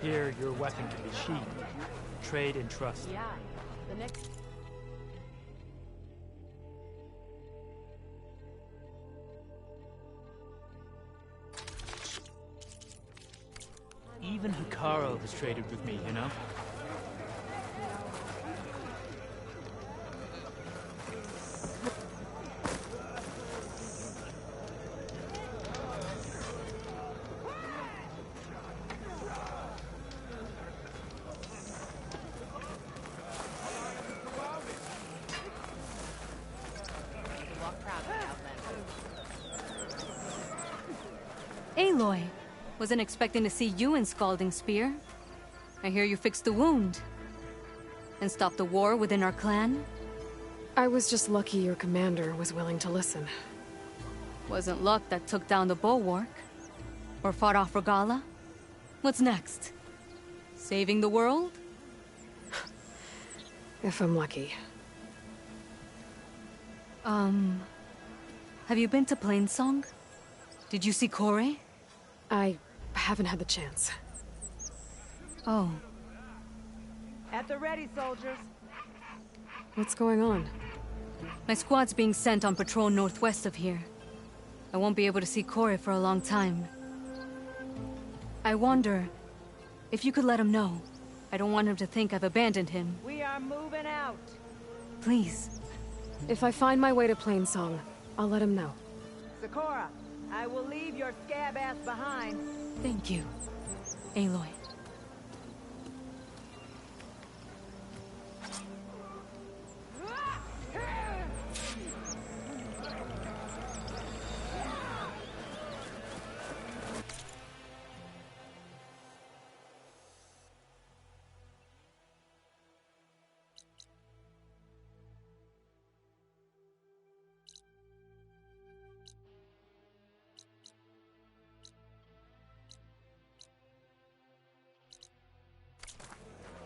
Here, your weapon can be sheathed. Trade and trust. Yeah. The next... Even Hikaru has traded with me, you know? Aloy, wasn't expecting to see you in Scalding Spear. I hear you fixed the wound. And stopped the war within our clan? I was just lucky your commander was willing to listen. Wasn't luck that took down the bulwark? Or fought off Regala? What's next? Saving the world? If I'm lucky. Have you been to Plainsong? Did you see Kore? I haven't had the chance. Oh. At the ready, soldiers. What's going on? My squad's being sent on patrol northwest of here. I won't be able to see Kore for a long time. I wonder if you could let him know. I don't want him to think I've abandoned him. We are moving out. Please. If I find my way to Plainsong, I'll let him know. Sakura, I will leave your scab ass behind. Thank you, Aloy.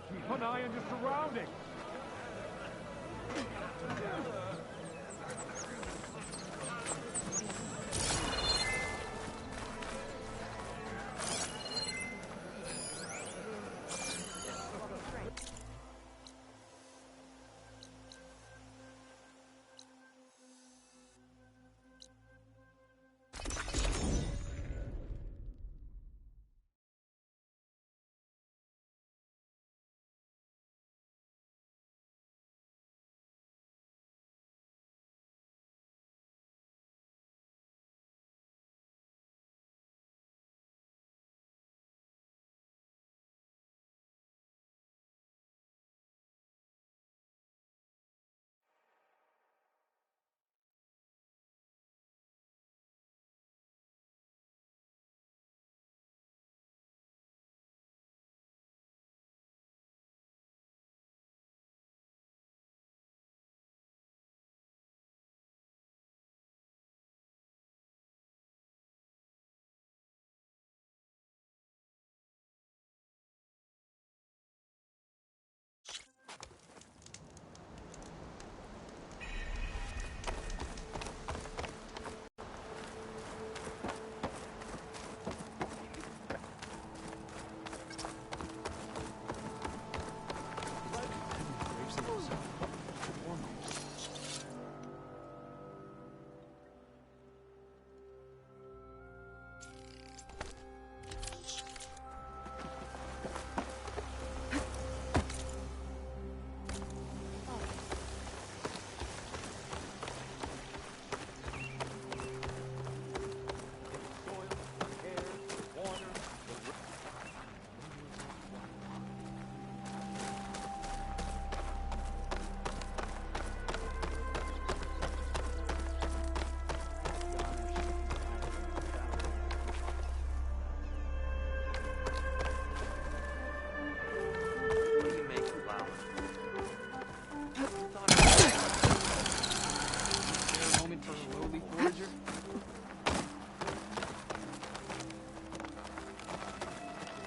Keep an eye on your surroundings!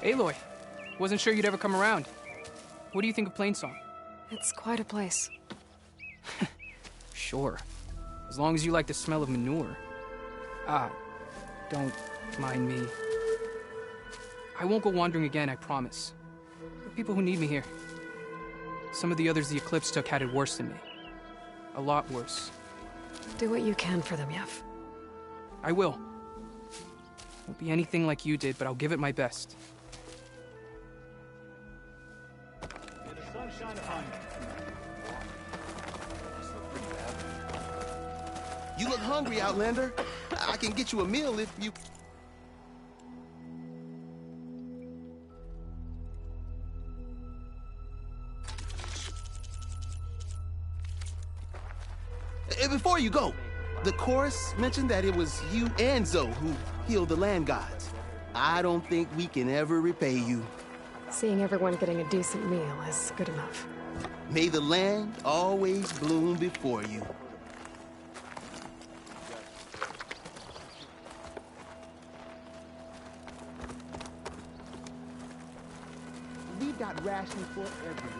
Aloy, wasn't sure you'd ever come around. What do you think of Plainsong? It's quite a place. Sure. As long as you like the smell of manure. Ah, don't mind me. I won't go wandering again, I promise. There are people who need me here. Some of the others the Eclipse took had it worse than me. A lot worse. Do what you can for them, Yef. I will. Won't be anything like you did, but I'll give it my best. May the sun shine upon you. You look hungry, Outlander. I can get you a meal if you... Before you go, the chorus mentioned that it was you and Zoe who healed the land gods. I don't think we can ever repay you. Seeing everyone getting a decent meal is good enough. May the land always bloom before you. We've got rations for everyone.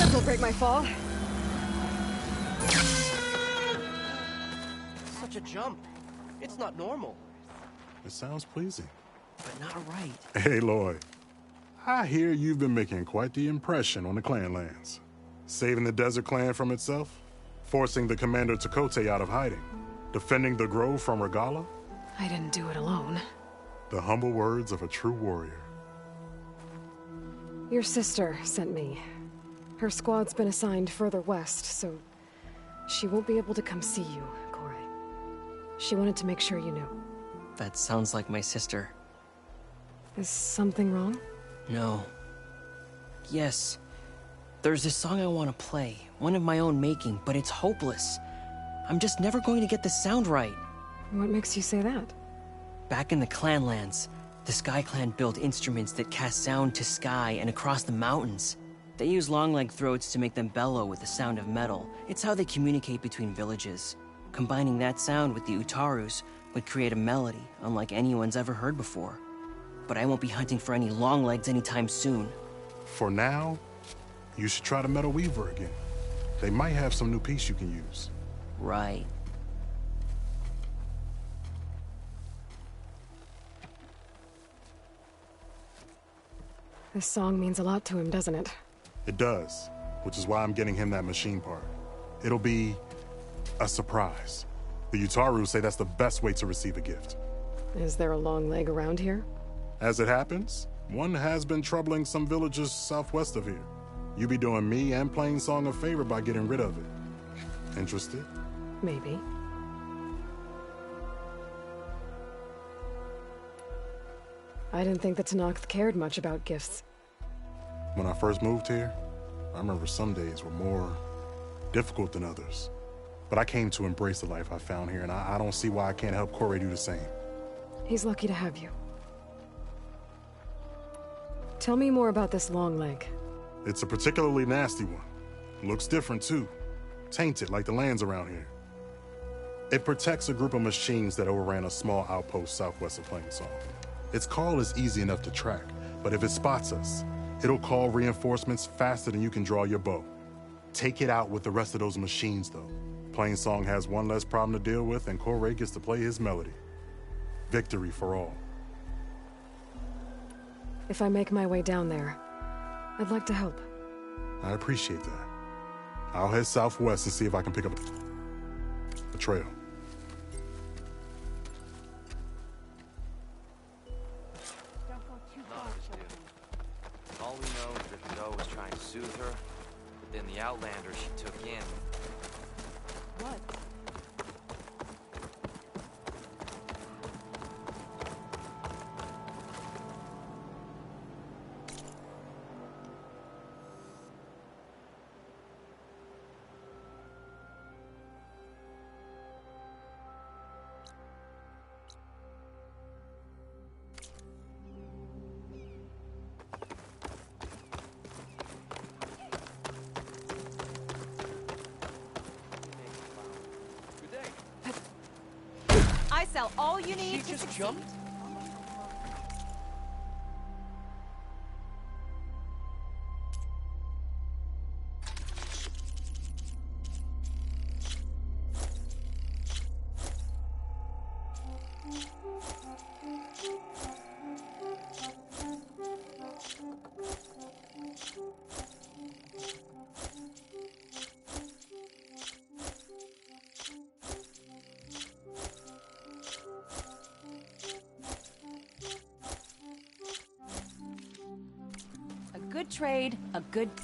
This'll break my fall. Such a jump. It's not normal. It sounds pleasing. But not right. Hey, Lloyd. I hear you've been making quite the impression on the clan lands. Saving the desert clan from itself, forcing the commander Tekote out of hiding, defending the grove from Regala. I didn't do it alone. The humble words of a true warrior. Your sister sent me. Her squad's been assigned further west, so she won't be able to come see you, Corey. She wanted to make sure you knew. That sounds like my sister. Is something wrong? No. Yes. There's this song I want to play, one of my own making, but it's hopeless. I'm just never going to get the sound right. What makes you say that? Back in the Clanlands, the Sky Clan built instruments that cast sound to sky and across the mountains. They use long-leg throats to make them bellow with the sound of metal. It's how they communicate between villages. Combining that sound with the Utarus would create a melody unlike anyone's ever heard before. But I won't be hunting for any long legs anytime soon. For now, you should try the Metal Weaver again. They might have some new piece you can use. Right. This song means a lot to him, doesn't it? It does, which is why I'm getting him that machine part. It'll be a surprise. The Utaru say that's the best way to receive a gift. Is there a long leg around here? As it happens, one has been troubling some villages southwest of here. You be doing me and Plainsong a favor by getting rid of it. Interested? Maybe. I didn't think the Tenakth cared much about gifts. When I first moved here, I remember some days were more difficult than others. But I came to embrace the life I found here, and I don't see why I can't help Corey do the same. He's lucky to have you. Tell me more about this long leg. It's a particularly nasty one. Looks different, too. Tainted, like the lands around here. It protects a group of machines that overran a small outpost southwest of Plainsong. Its call is easy enough to track, but if it spots us, it'll call reinforcements faster than you can draw your bow. Take it out with the rest of those machines, though. Plainsong has one less problem to deal with, and Corey gets to play his melody. Victory for all. If I make my way down there, I'd like to help. I appreciate that. I'll head southwest and see if I can pick up a trail. All we know is that Zoe was trying to soothe her, but then the Outlander she took in. What? sell all you need to succeed. Jumped? A good trade, a good day.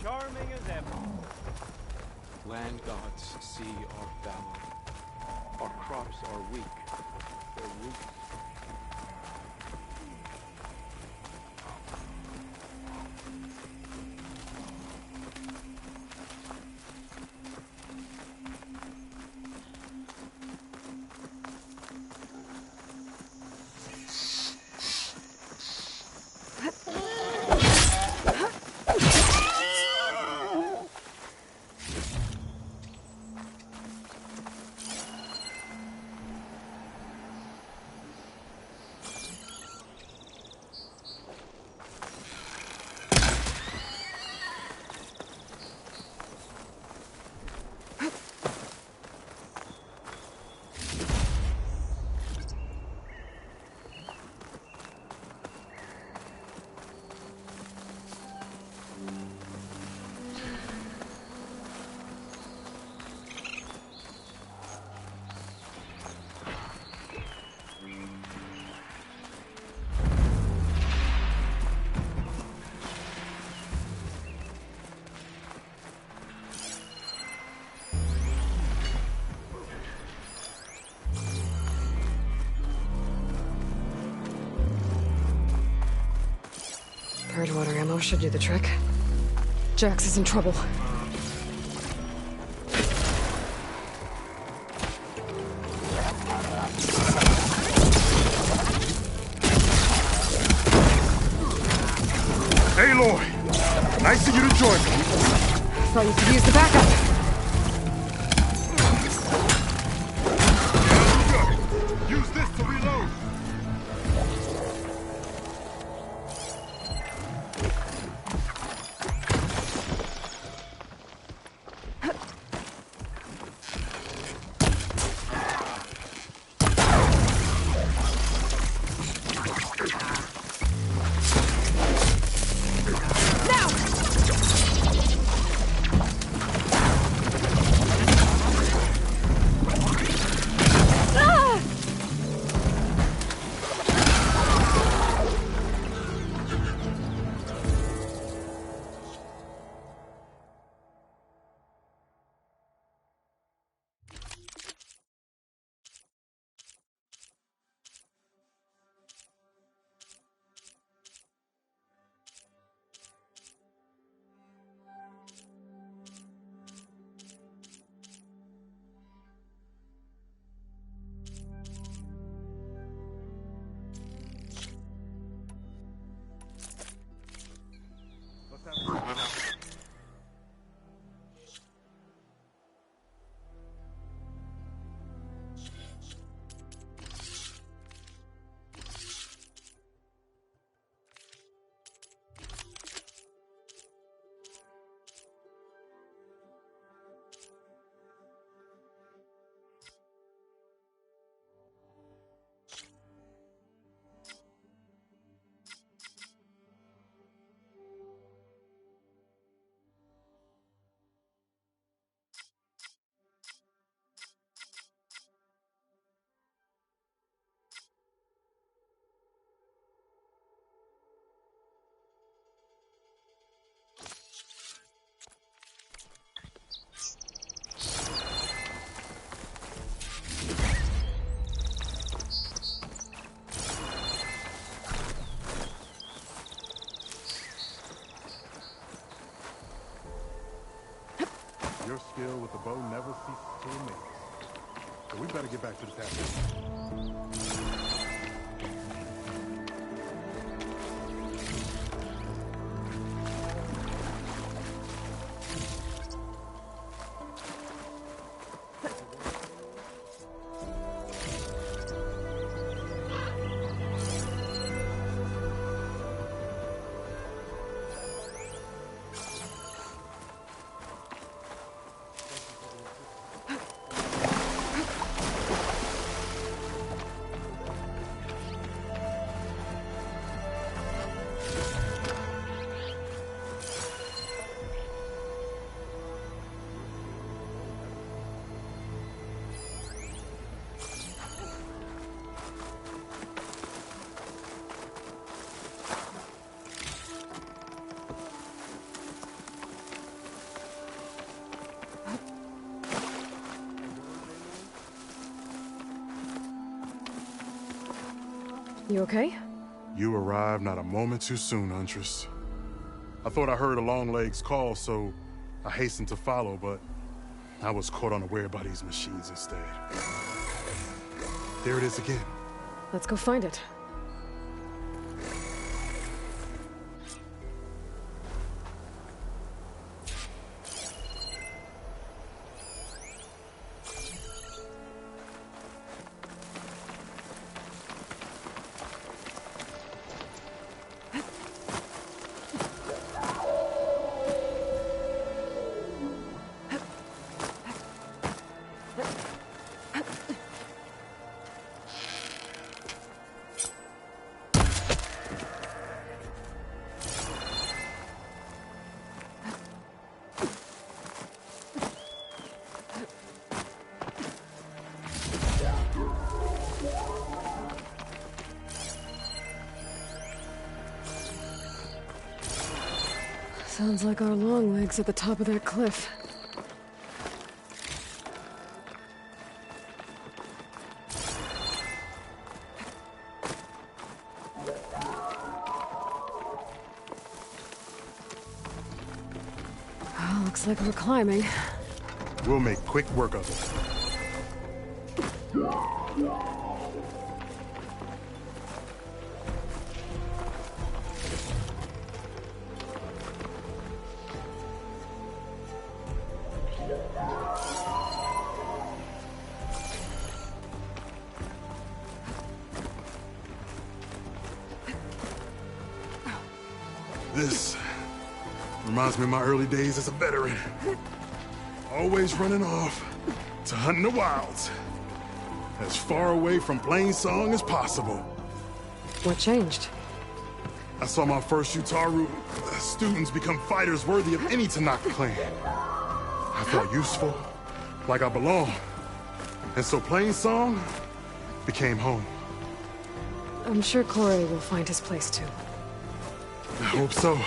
Charming as ever. Land gods see our valor. Our crops are weak. Their roots. Purge water ammo should do the trick. Jax is in trouble. Aloy! Nice of you to join me. Thought you could use the backup. Use this to reload. Your skill with the bow never ceases to amaze. So we better get back to the tavern. You okay? You arrived not a moment too soon, Huntress. I thought I heard a Longlegs call, so I hastened to follow, but I was caught unaware by these machines instead. There it is again. Let's go find it. Sounds like our long legs at the top of that cliff. Looks like we're climbing. We'll make quick work of it. This reminds me of my early days as a veteran. Always running off to hunt in the wilds. As far away from Plainsong as possible. What changed? I saw my first Utaru students become fighters worthy of any Tanaka clan. I felt useful, like I belonged. And so Plainsong became home. I'm sure Corey will find his place too. I hope so.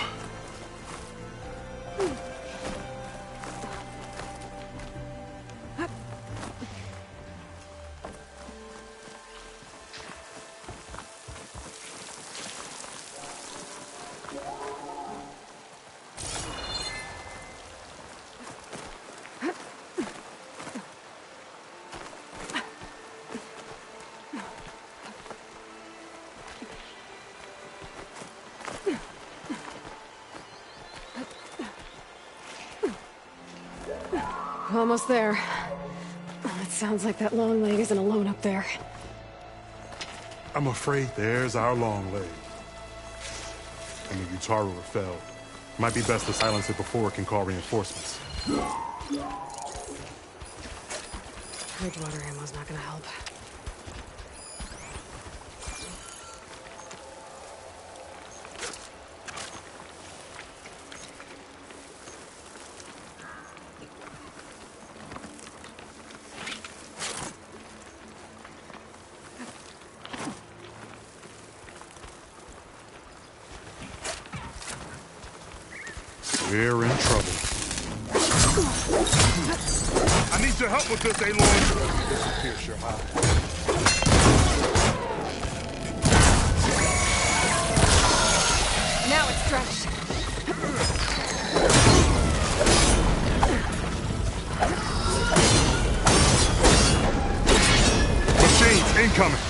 Almost there. It sounds like that long leg isn't alone up there. I'm afraid there's our long leg. And the Utaru are felled. Might be best to silence it before it can call reinforcements. Bridgewater ammo's not gonna help. We're in trouble. I need your help with this, Aloy. Pierce your eye. Now it's stretched. Machines incoming.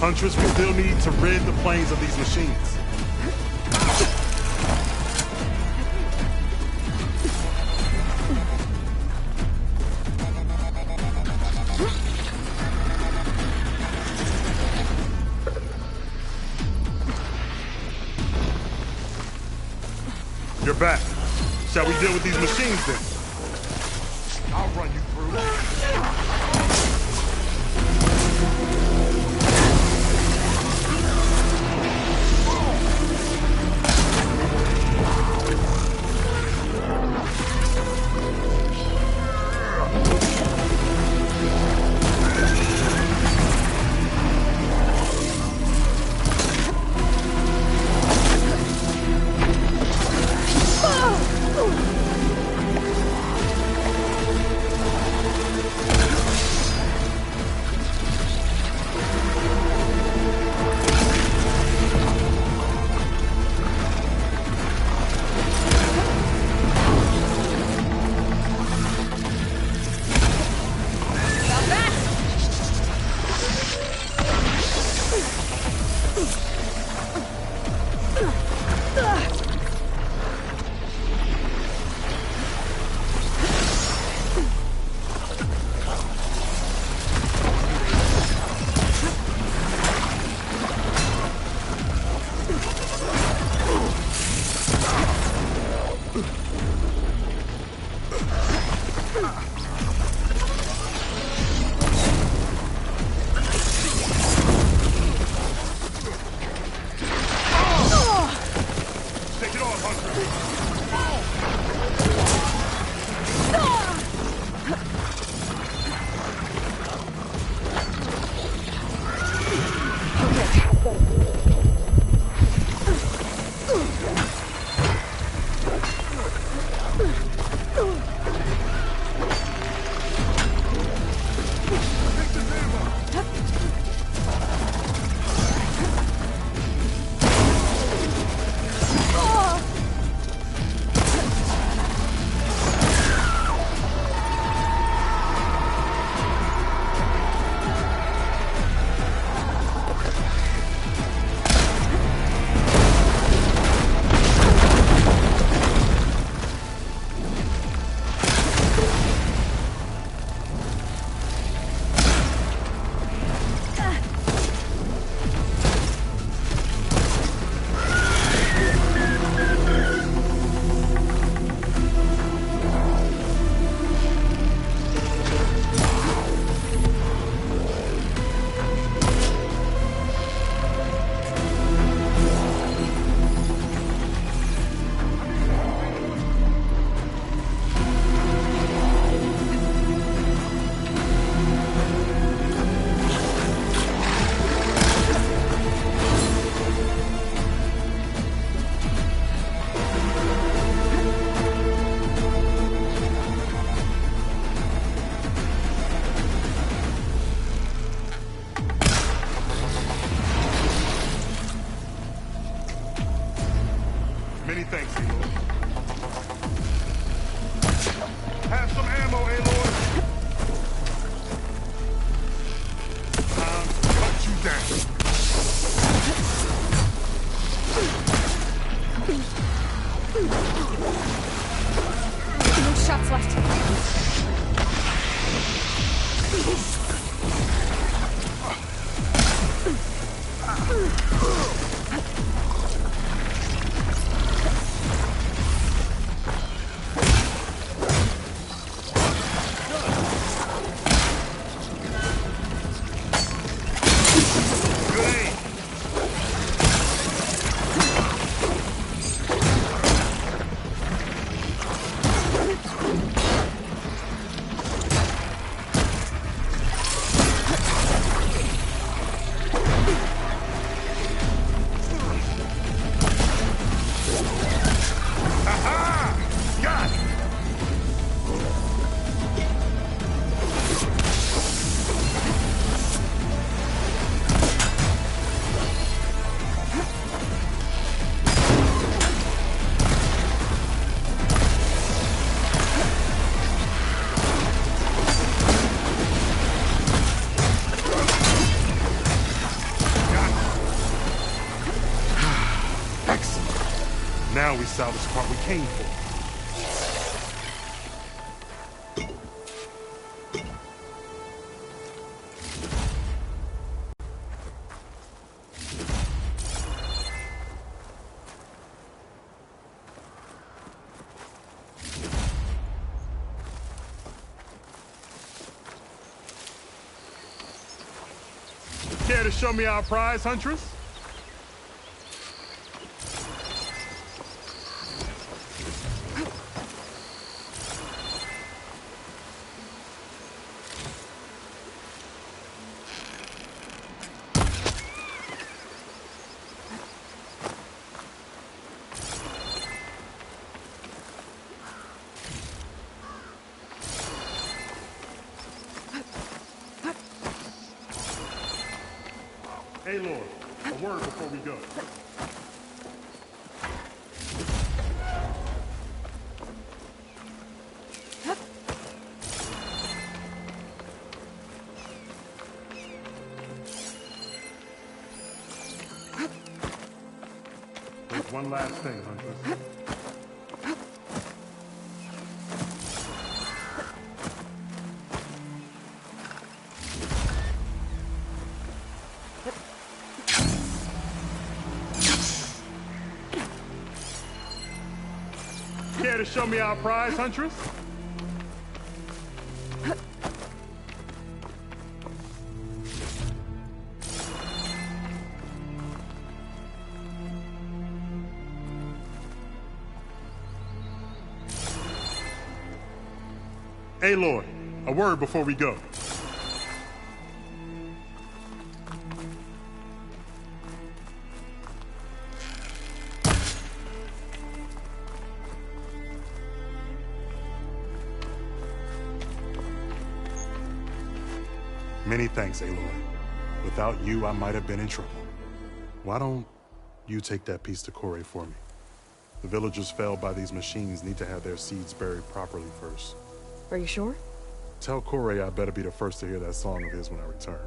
Huntress, we still need to rid the plains of these machines. You're back. Shall we deal with these machines then? I'll run you through. Now we salvage the part we came for. Care to show me our prize, Huntress? Hey, Lord, a word before we go. There's one last thing, Huntress. Care to show me our prize, Huntress? Aloy, a word before we go. Many thanks, Aloy. Without you, I might have been in trouble. Why don't you take that piece to Corey for me? The villagers felled by these machines need to have their seeds buried properly first. Are you sure? Tell Corey I better be the first to hear that song of his when I return.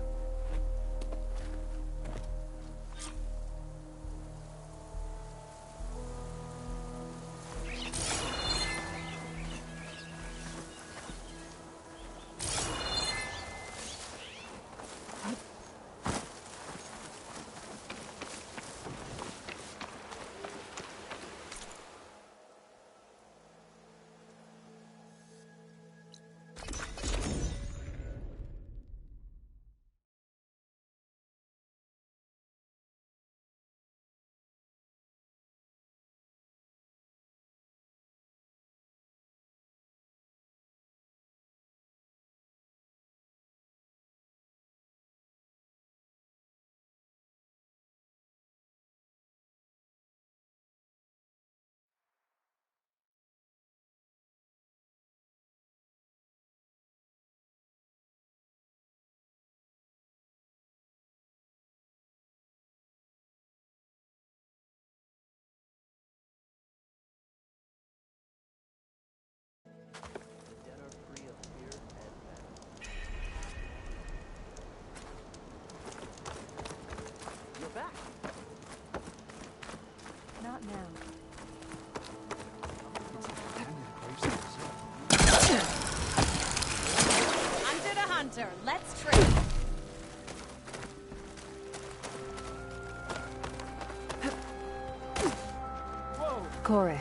Corey.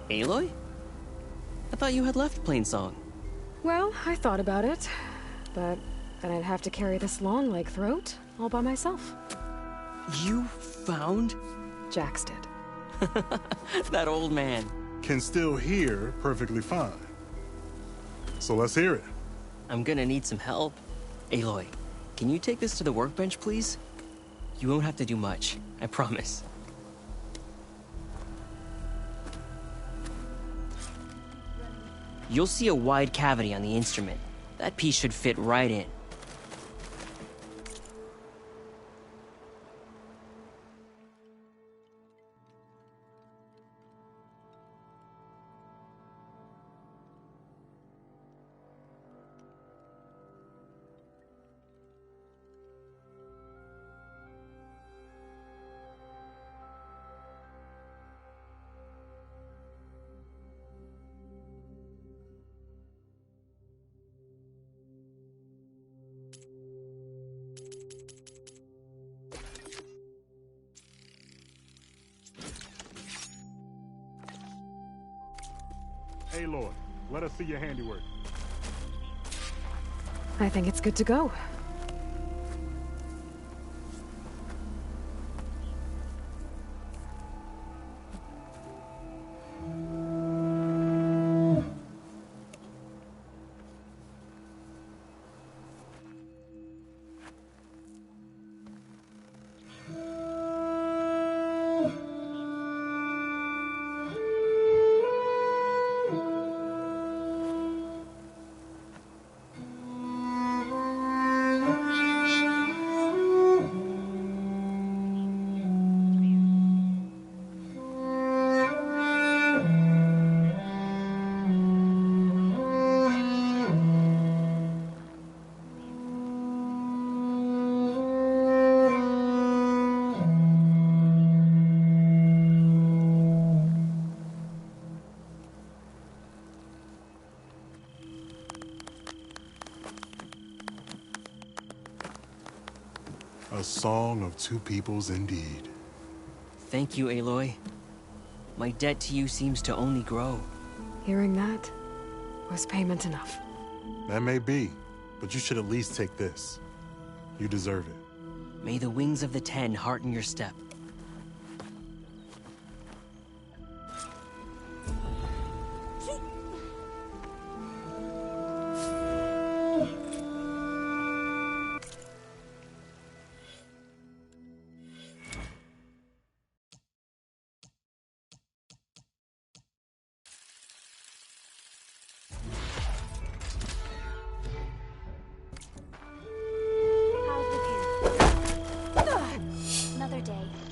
Aloy? I thought you had left Plainsong. Well, I thought about it, but then I'd have to carry this long leg throat all by myself. You found? Jax did. That old man. Can still hear perfectly fine. So let's hear it. I'm gonna need some help. Aloy, can you take this to the workbench, please? You won't have to do much, I promise. You'll see a wide cavity on the instrument. That piece should fit right in. Aloy, let us see your handiwork. I think it's good to go. A song of two peoples indeed. Thank you, Aloy. My debt to you seems to only grow. Hearing that was payment enough. That may be, but you should at least take this. You deserve it. May the wings of the Ten hearten your step. Another day.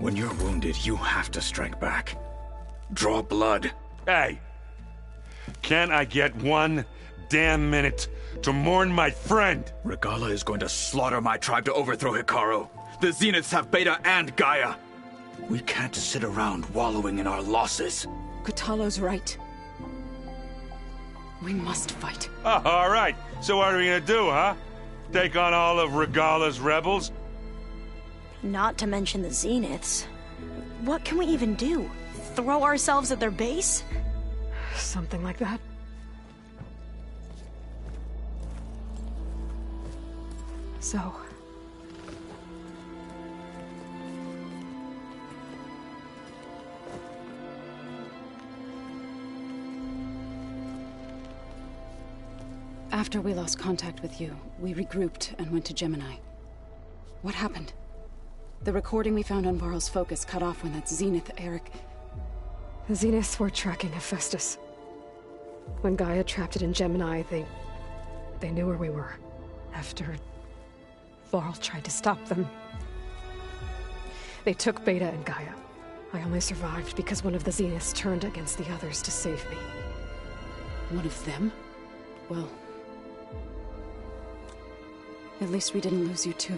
When you're wounded, you have to strike back. Draw blood. Hey! Can't I get 1 damn minute to mourn my friend? Regala is going to slaughter my tribe to overthrow Hikaru. The Zeniths have Beta and Gaia. We can't sit around wallowing in our losses. Kotallo's right. We must fight. Oh, all right. So what are we gonna do, huh? Take on all of Regala's rebels? Not to mention the Zeniths. What can we even do? Throw ourselves at their base? Something like that. So... After we lost contact with you, we regrouped and went to Gemini. What happened? The recording we found on Varl's focus cut off when that Zenith, Eric... The Zeniths were tracking Hephaestus. When Gaia trapped it in Gemini, they knew where we were. After Varl tried to stop them. They took Beta and Gaia. I only survived because one of the Zeniths turned against the others to save me. One of them? Well... at least we didn't lose you too.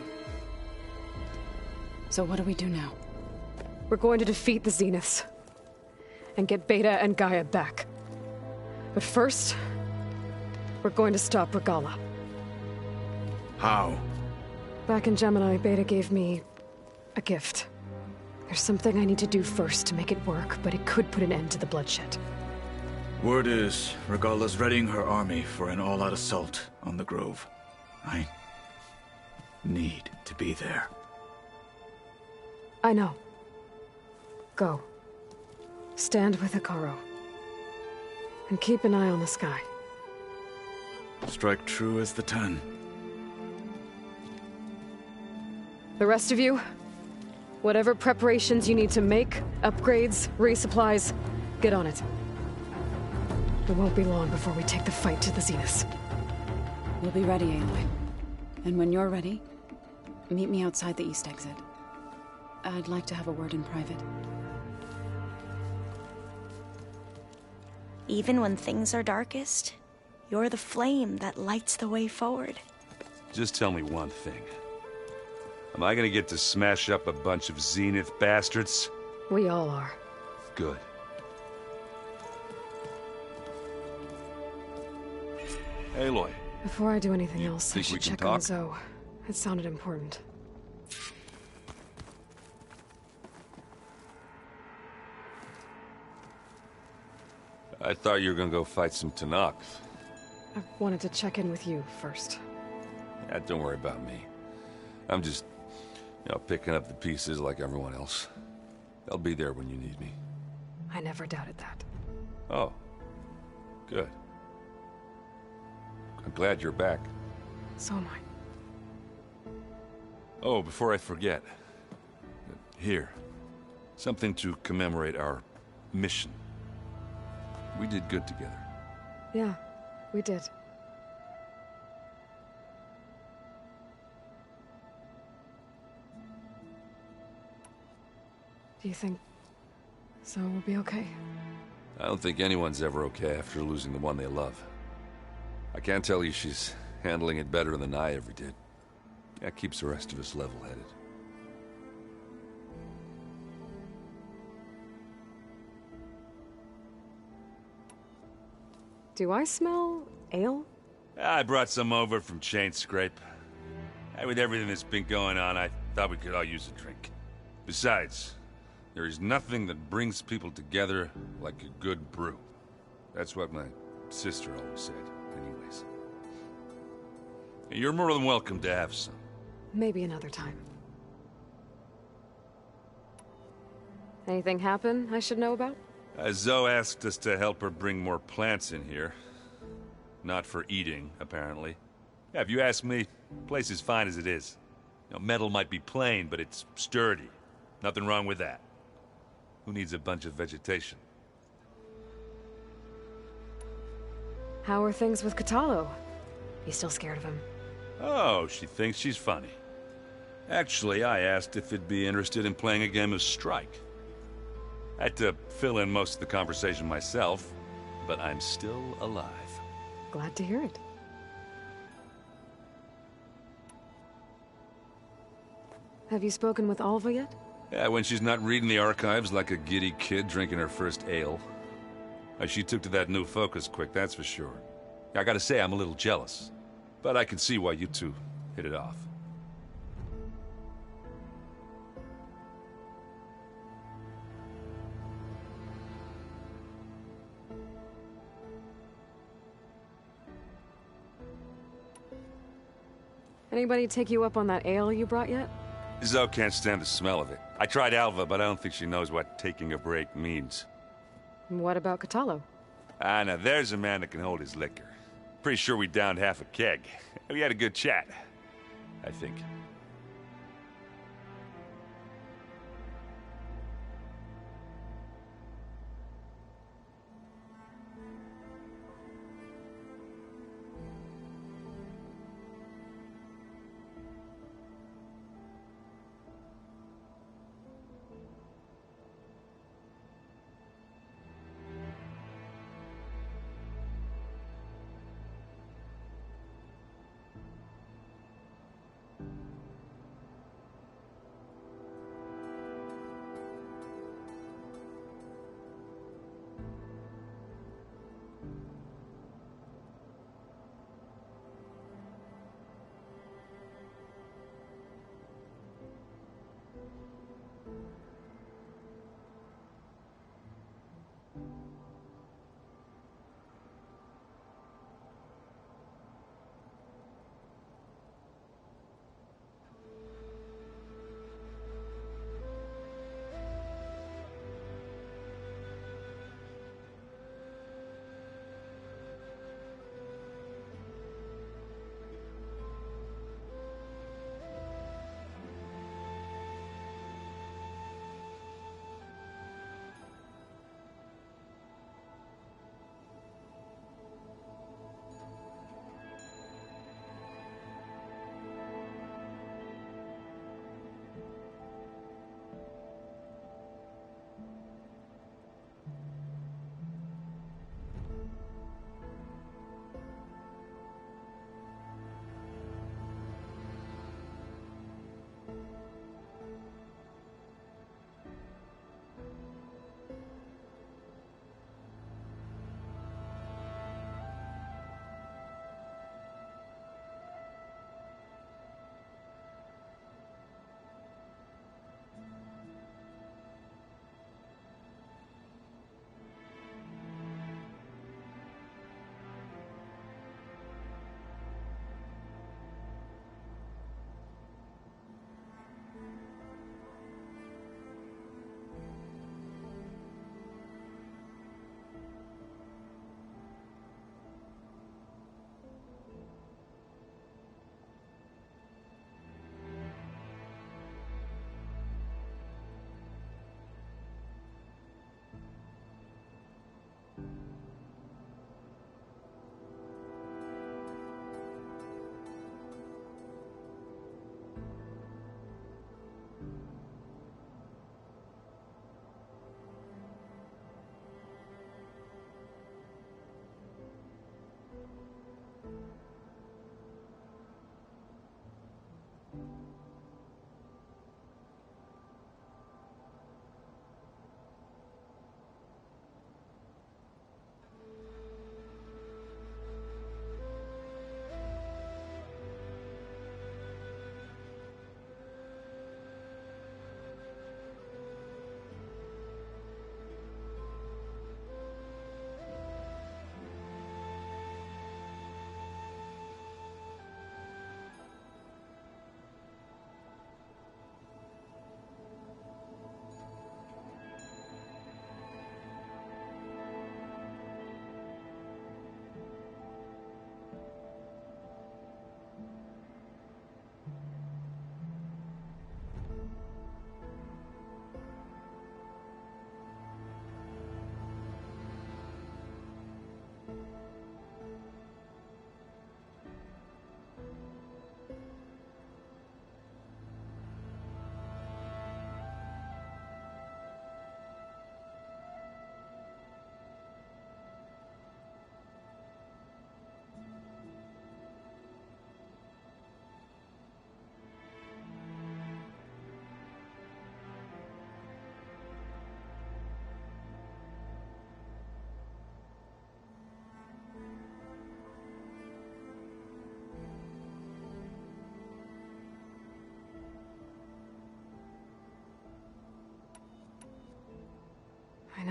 So what do we do now? We're going to defeat the Zeniths. And get Beta and Gaia back. But first... we're going to stop Regala. How? Back in Gemini, Beta gave me... a gift. There's something I need to do first to make it work, but it could put an end to the bloodshed. Word is, Regala's readying her army for an all-out assault on the Grove. I need to be there. I know. Go. Stand with Hikaru. And keep an eye on the sky. Strike true as the 10. The rest of you, whatever preparations you need to make, upgrades, resupplies, get on it. It won't be long before we take the fight to the Zeniths. We'll be ready, Aloy. And when you're ready, meet me outside the east exit. I'd like to have a word in private. Even when things are darkest, you're the flame that lights the way forward. Just tell me one thing. Am I gonna get to smash up a bunch of Zenith bastards? We all are. Good. Aloy. Before I do anything else, I think we should can check talk? on Zoe. It sounded important. I thought you were gonna go fight some Tenakth. I wanted to check in with you first. Yeah, don't worry about me. I'm just, picking up the pieces like everyone else. I'll be there when you need me. I never doubted that. Oh. Good. I'm glad you're back. So am I. Oh, before I forget. Here. Something to commemorate our mission. We did good together. Yeah, we did. Do you think Zoe will be okay? I don't think anyone's ever okay after losing the one they love. I can't tell you she's handling it better than I ever did. That keeps the rest of us level-headed. Do I smell ale? I brought some over from Chain Scrape. With everything that's been going on, I thought we could all use a drink. Besides, there is nothing that brings people together like a good brew. That's what my sister always said, anyways. You're more than welcome to have some. Maybe another time. Anything happen I should know about? Zoe asked us to help her bring more plants in here. Not for eating, apparently. Yeah, if you ask me, the place is fine as it is. Metal might be plain, but it's sturdy. Nothing wrong with that. Who needs a bunch of vegetation? How are things with Kotallo? You still scared of him? Oh, she thinks she's funny. Actually, I asked if it'd be interested in playing a game of Strike. I had to fill in most of the conversation myself, but I'm still alive. Glad to hear it. Have you spoken with Alva yet? Yeah, when she's not reading the archives like a giddy kid drinking her first ale. She took to that new focus quick, that's for sure. I gotta say, I'm a little jealous. But I can see why you two hit it off. Anybody take you up on that ale you brought yet? Zoe can't stand the smell of it. I tried Alva, but I don't think she knows what taking a break means. What about Catalo? Ah, now there's a man that can hold his liquor. Pretty sure we downed half a keg. We had a good chat, I think.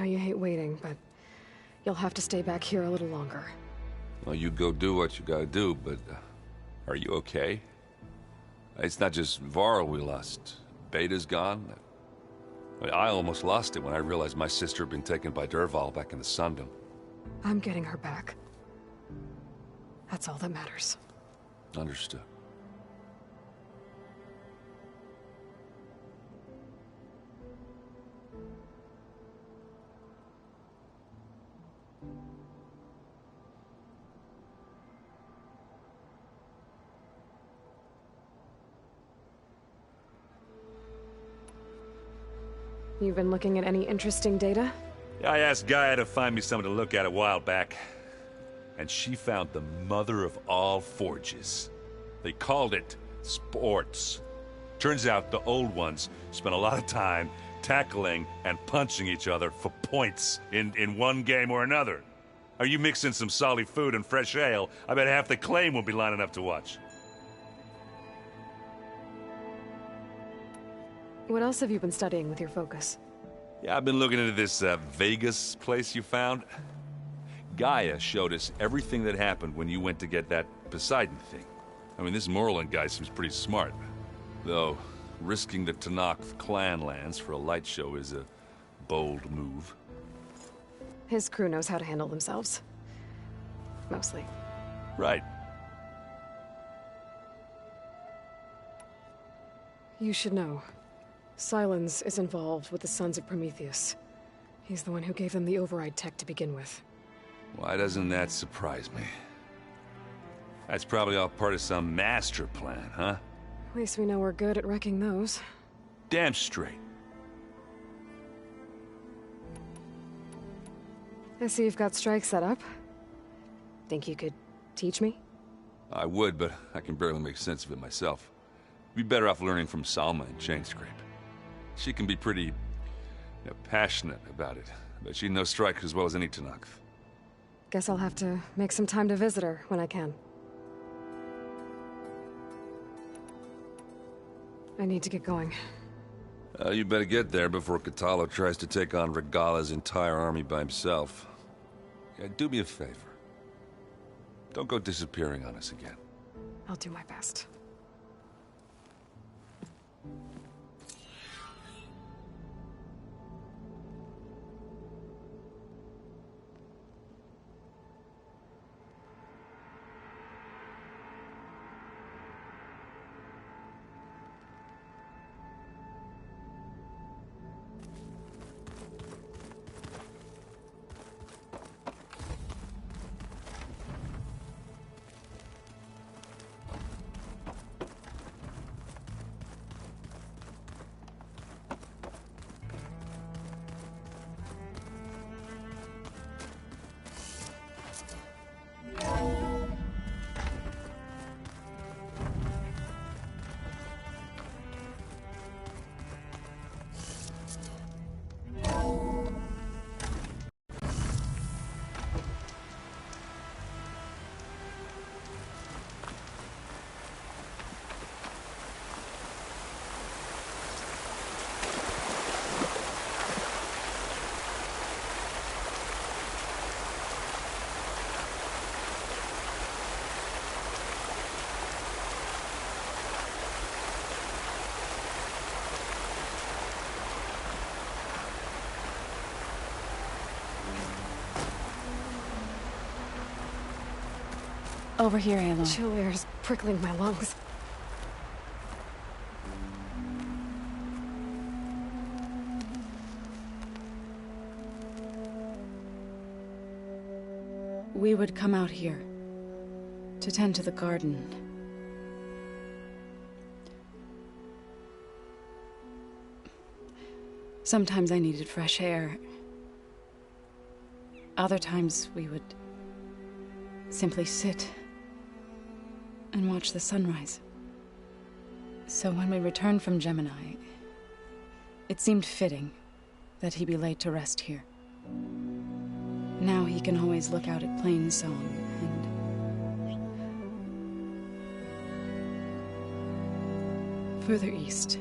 you hate waiting, but you'll have to stay back here a little longer. Well, you go do what you gotta do, but are you okay? It's not just Varl we lost. Beta's gone. I almost lost it when I realized my sister had been taken by Dervahl back in the Sundom. I'm getting her back. That's all that matters. Understood. You've been looking at any interesting data? Yeah, I asked Gaia to find me something to look at a while back. And she found the mother of all forges. They called it sports. Turns out the old ones spent a lot of time tackling and punching each other for points in one game or another. Are you mixing some solid food and fresh ale? I bet half the claim will be lining up to watch. What else have you been studying with your focus? Yeah, I've been looking into this Vegas place you found. Gaia showed us everything that happened when you went to get that Poseidon thing. I mean, this Moreland guy seems pretty smart. Though, risking the Tenakth clan lands for a light show is a bold move. His crew knows how to handle themselves. Mostly. Right. You should know. Sylens is involved with the Sons of Prometheus. He's the one who gave them the override tech to begin with. Why doesn't that surprise me? That's probably all part of some master plan, huh? At least we know we're good at wrecking those. Damn straight. I see you've got strike set up. Think you could teach me? I would, but I can barely make sense of it myself. Be better off learning from Salma and Chainscrape. She can be pretty passionate about it, but she knows strike as well as any Tenakth. Guess I'll have to make some time to visit her when I can. I need to get going. You better get there before Katalo tries to take on Regala's entire army by himself. Yeah, do me a favor. Don't go disappearing on us again. I'll do my best. Over here, Aloy. Chill air's prickling my lungs. We would come out here to tend to the garden. Sometimes I needed fresh air. Other times we would simply sit and watch the sunrise. So when we returned from Gemini, it seemed fitting that he be laid to rest here. Now he can always look out at Plainsong and further east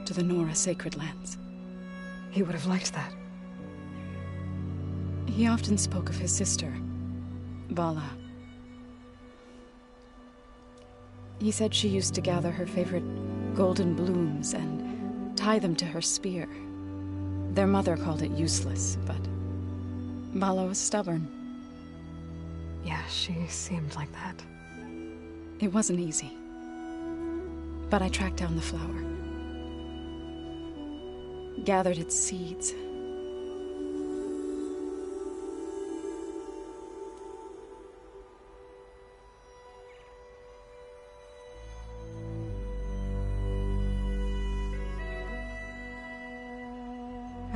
to the Nora sacred lands. He would have liked that. He often spoke of his sister, Vala. He said she used to gather her favorite golden blooms and tie them to her spear. Their mother called it useless, but Vala was stubborn. Yeah, she seemed like that. It wasn't easy. But I tracked down the flower. Gathered its seeds.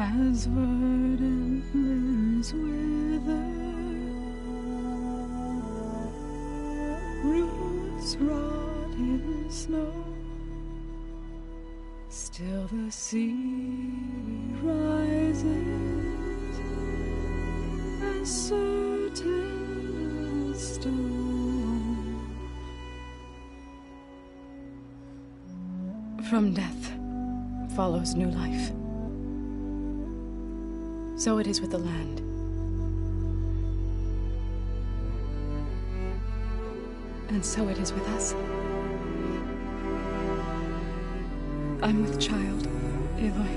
As verdant limbs wither, roots rot in snow, still the sea rises, as certain as stone. From death follows new life. So it is with the land. And so it is with us. I'm with child, Aloy.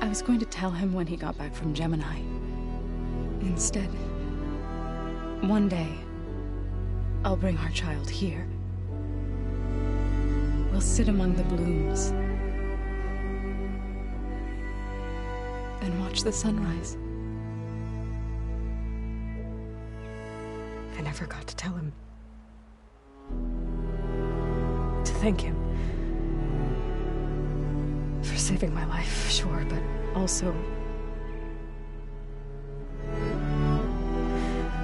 I was going to tell him when he got back from Gemini. Instead, one day, I'll bring our child here. We'll sit among the blooms and watch the sunrise. I never got to tell him. To thank him. For saving my life, sure, but also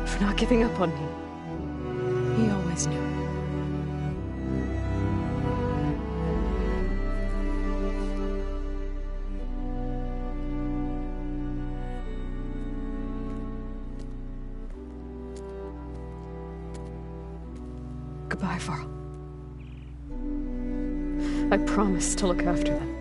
for not giving up on me. He always knew. Goodbye, Varl. I promise to look after them.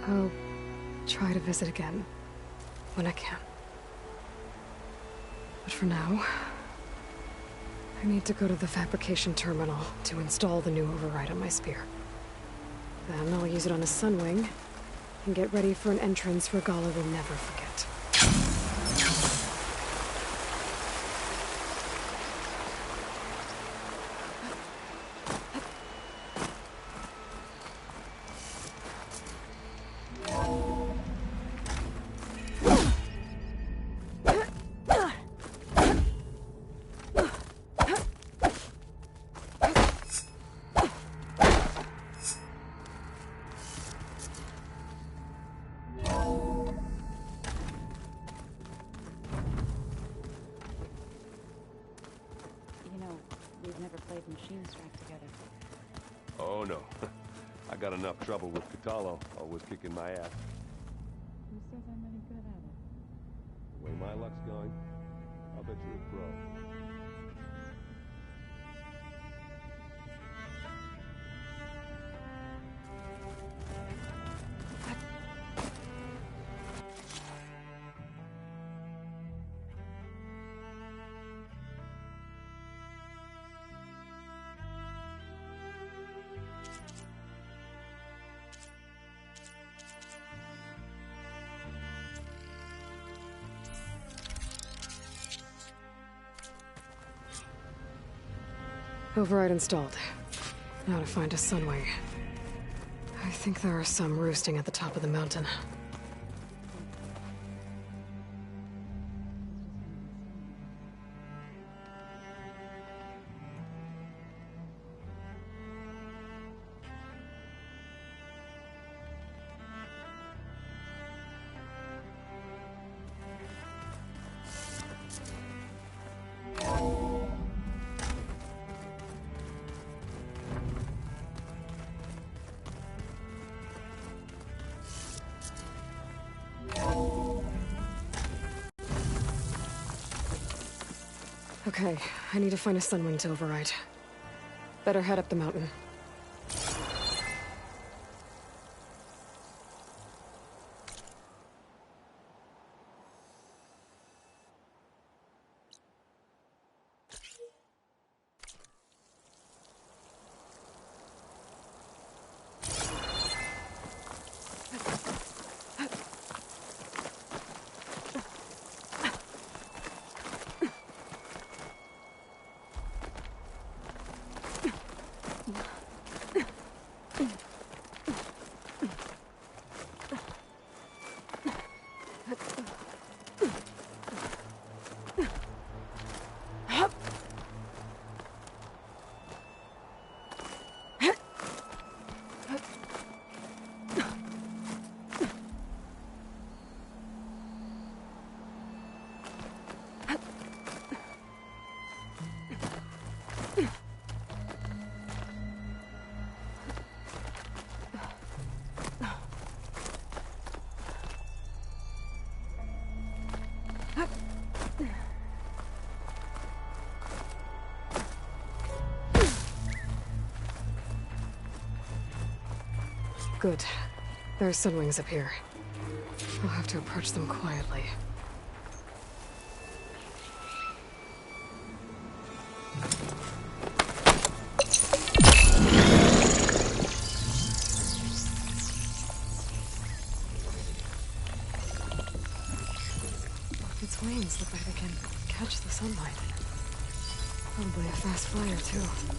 I'll try to visit again when I can. But for now, I need to go to the fabrication terminal to install the new override on my spear. Then I'll use it on a sunwing and get ready for an entrance Regala will never forget. Oh no, I got enough trouble with Catalo, always kicking my ass. Who says I'm any good at it? The way my luck's going, I'll bet you're a pro. Override installed. Now to find a sunwing. I think there are some roosting at the top of the mountain. Okay, I need to find a sunwing to override. Better head up the mountain. Good. There are sunwings up here. I'll have to approach them quietly. Its wings look like they can catch the sunlight. Probably a fast flyer, too.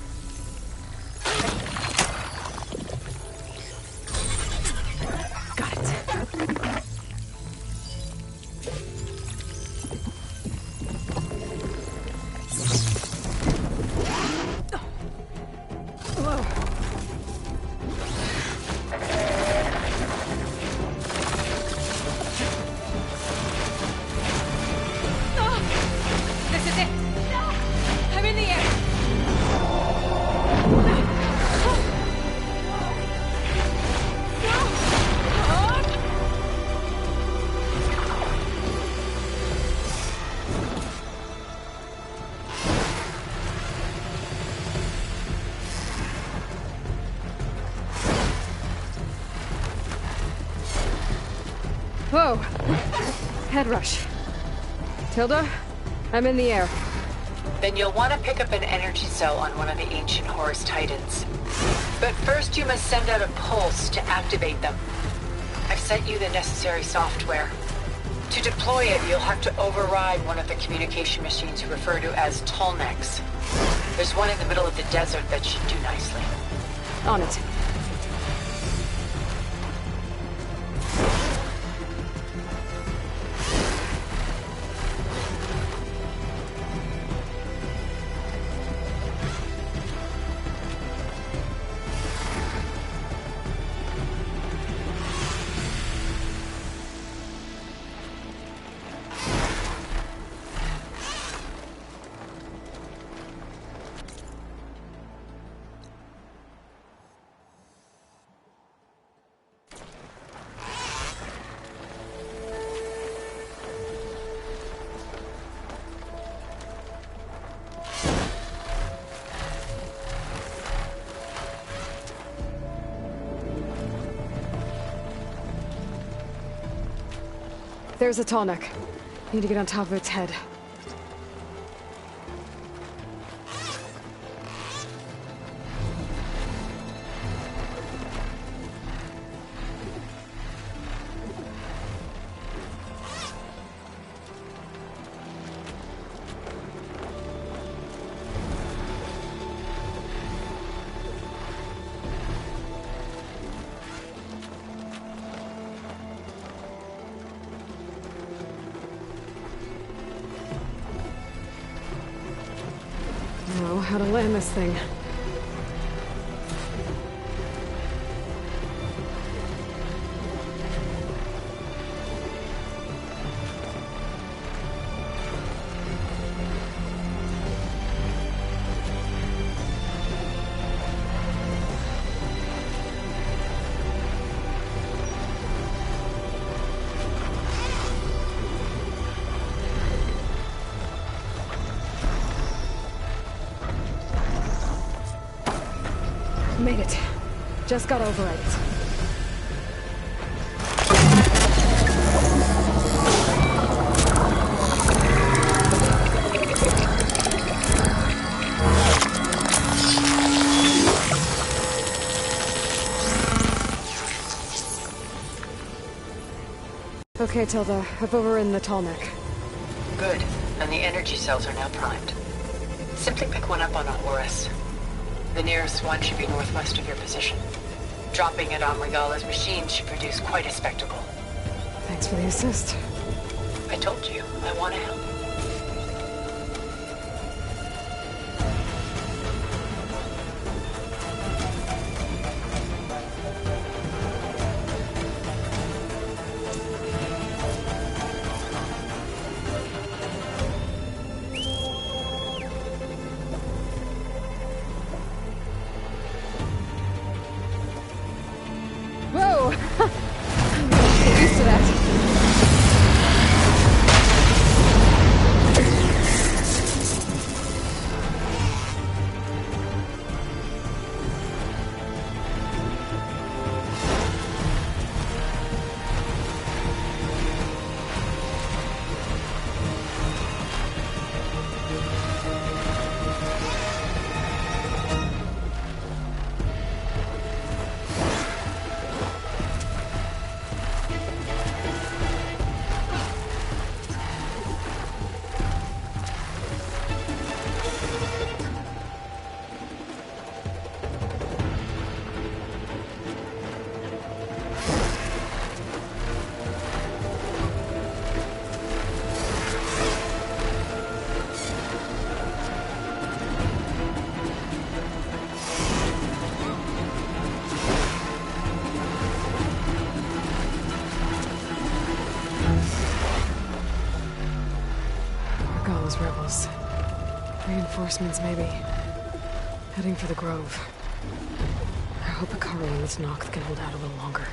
Whoa! Head rush. Tilda, I'm in the air. Then you'll want to pick up an energy cell on one of the ancient Horus Titans. But first you must send out a pulse to activate them. I've sent you the necessary software. To deploy it, you'll have to override one of the communication machines referred to as Tolnecs. There's one in the middle of the desert that should do nicely. On it. There's a Tolnec. Need to get on top of its head. Know how to land this thing. Made it. Just got override it. Okay, Tilda. I've overridden the tall neck. Good. And the energy cells are now primed. Simply pick one up on a Horus. The nearest one should be northwest of your position. Dropping it on Regala's machine should produce quite a spectacle. Thanks for the assist. I told you, I want to help. Whoa! I'm gonna get used to that. Rebels. Reinforcements, maybe. Heading for the Grove. I hope Akari and this Noct can hold out a little longer.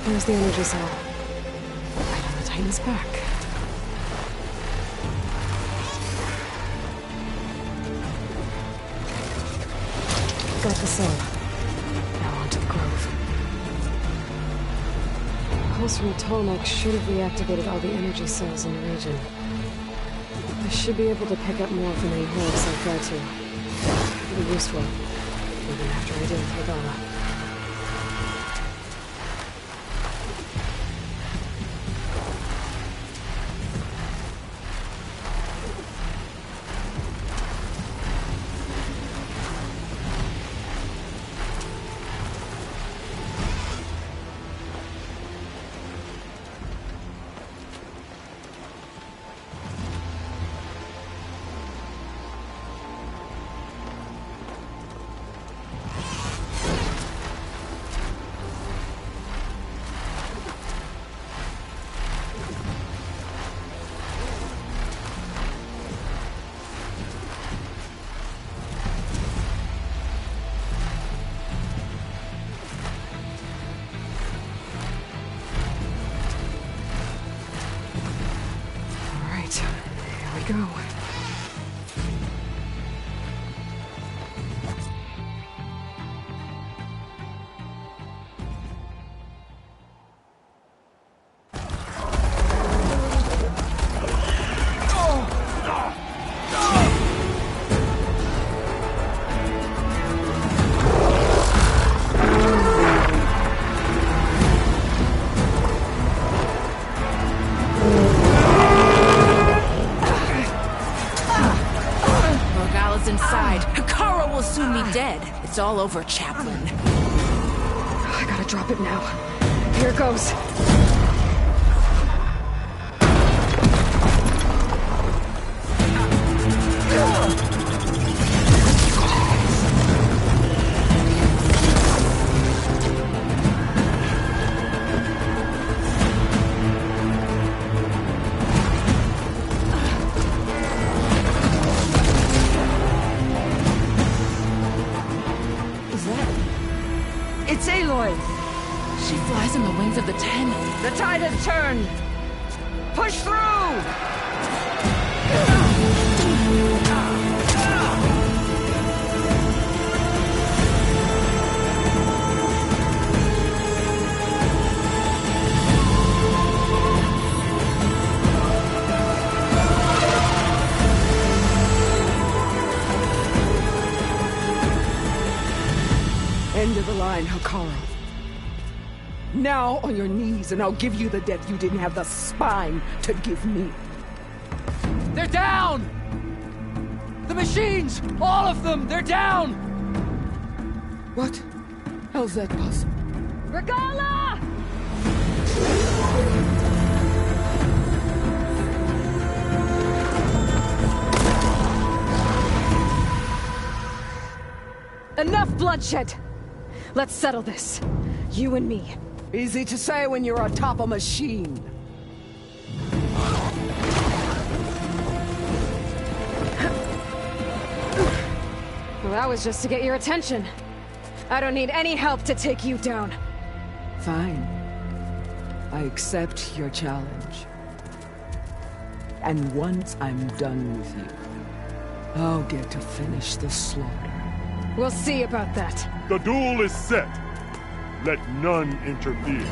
There's the energy cell. Right on the Titan's back. Got the cell. Now on to the Grove. The pulse from Tolmec should have reactivated all the energy cells in the region. I should be able to pick up more from any holes I've tried to. It'll be useful, even after I deal with Regala. Go. It's all over, Chaplain. I gotta drop it now. Here goes. destroyed. She flies on the wings of the 10. The tide has turned. Push through! End of the line, Hikaru. Now on your knees, and I'll give you the death you didn't have the spine to give me. They're down! The machines! All of them! They're down! What? How's that possible? Regala! Enough bloodshed! Let's settle this. You and me. Easy to say when you're atop a machine. Well, that was just to get your attention. I don't need any help to take you down. Fine. I accept your challenge. And once I'm done with you, I'll get to finish the slaughter. We'll see about that. The duel is set. Let none interfere.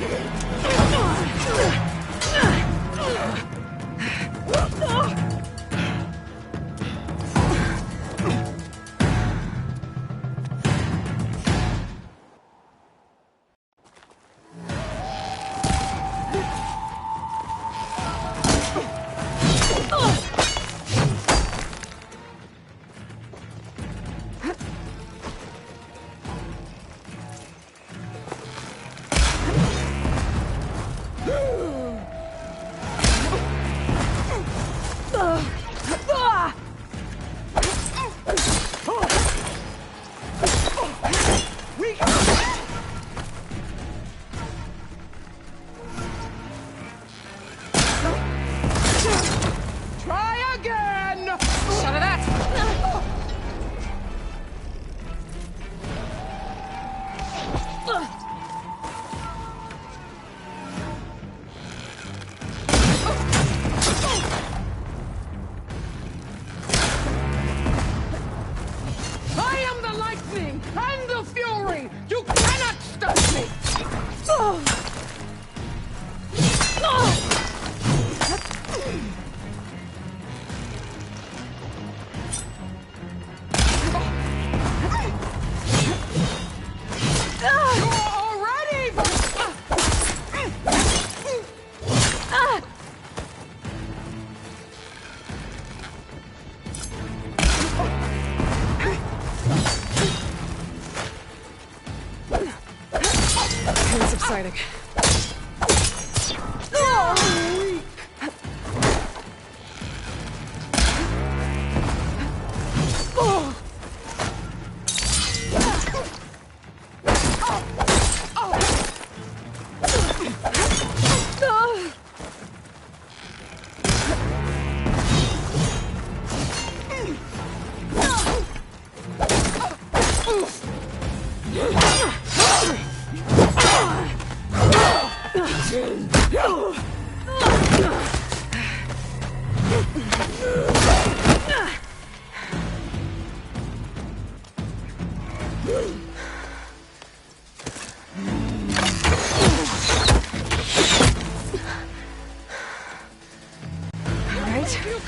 Exciting.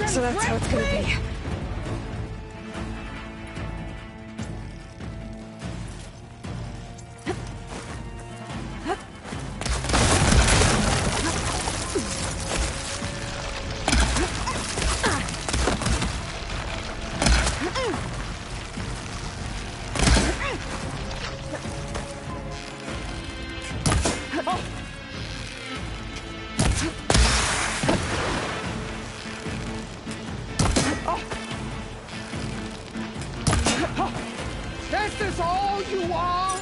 So that's how it's gonna be. This is all you are?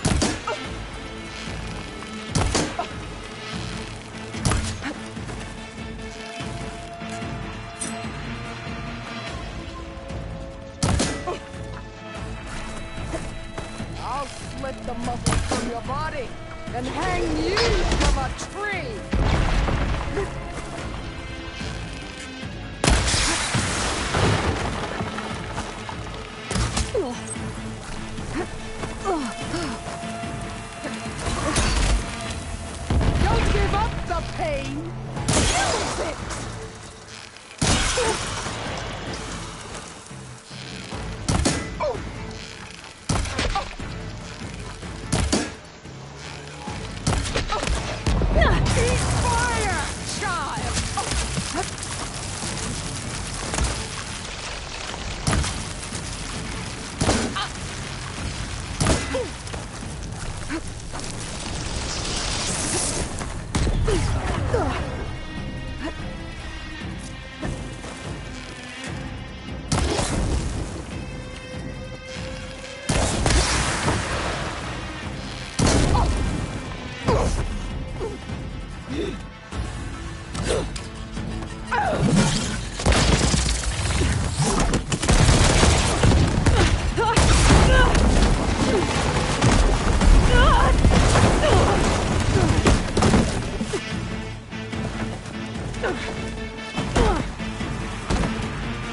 I'll slit the muscles from your body. and hang you from a tree! Don't give up the pain! Use it! Eat fire, child!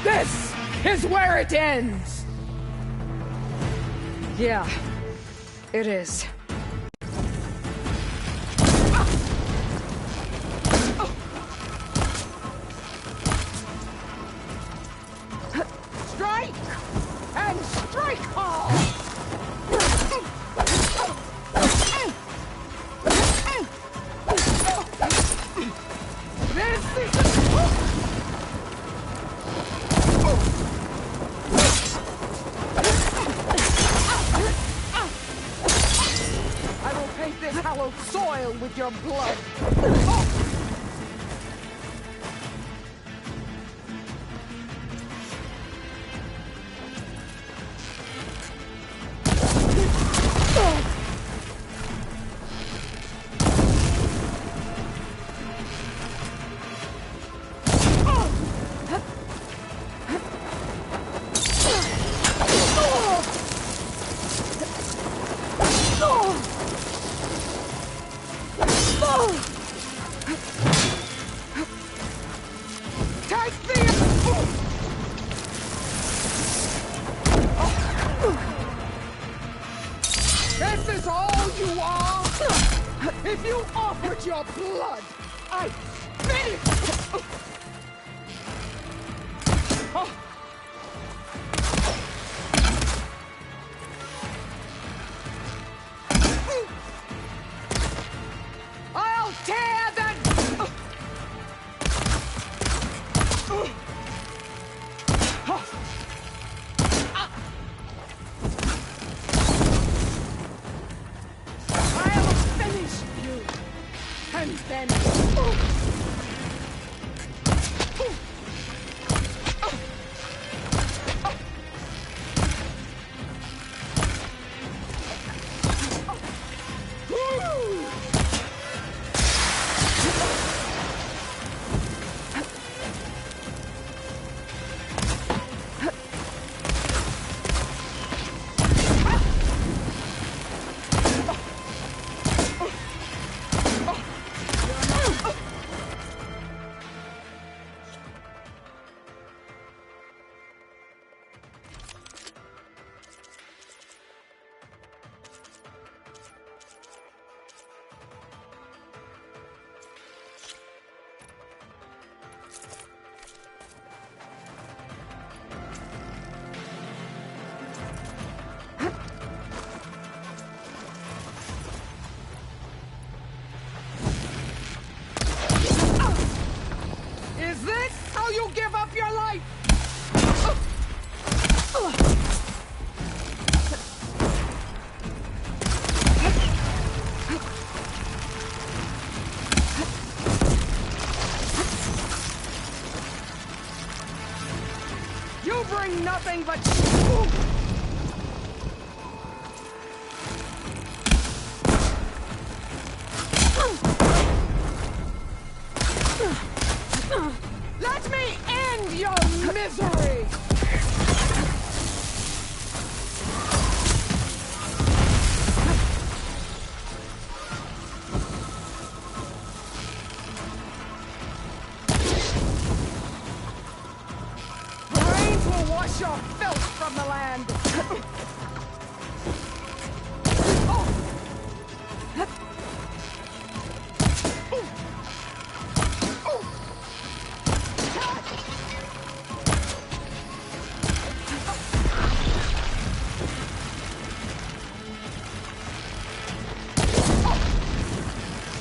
This is where it ends! Yeah, it is. Strike! And strike hard! This is I will paint this hallowed soil with your blood! Take the... This is all you are? If you offered your blood, I'd finish! I'll tear that... I'll finish you, and then... Is this how you give up your life? You bring nothing but... Let me end your misery! filth from the land!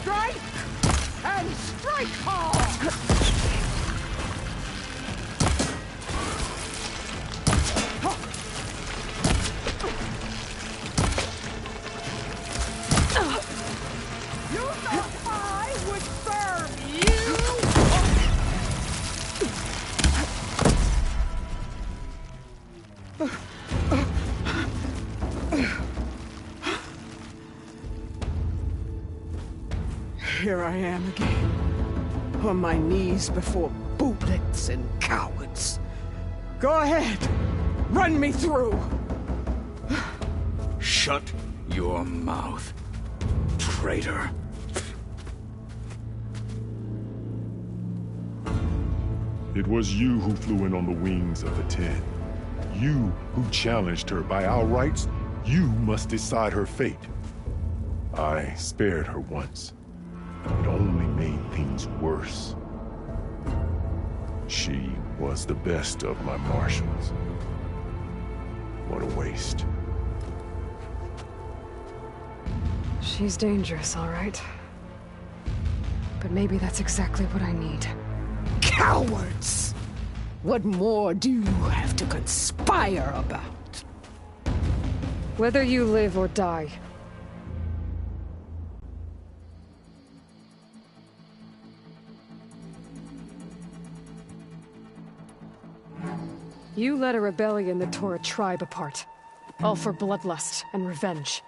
Strike! And strike hard! You thought I would serve you? Here I am again, on my knees before bootlets and cowards. Go ahead, run me through. Shut your mouth, traitor. It was you who flew in on the wings of the 10. You who challenged her. By our rights, you must decide her fate. I spared her once. It only made things worse. She was the best of my marshals. What a waste. She's dangerous, all right. But maybe that's exactly what I need. Cowards! What more do you have to conspire about? Whether you live or die. You led a rebellion that tore a tribe apart. All for bloodlust and revenge.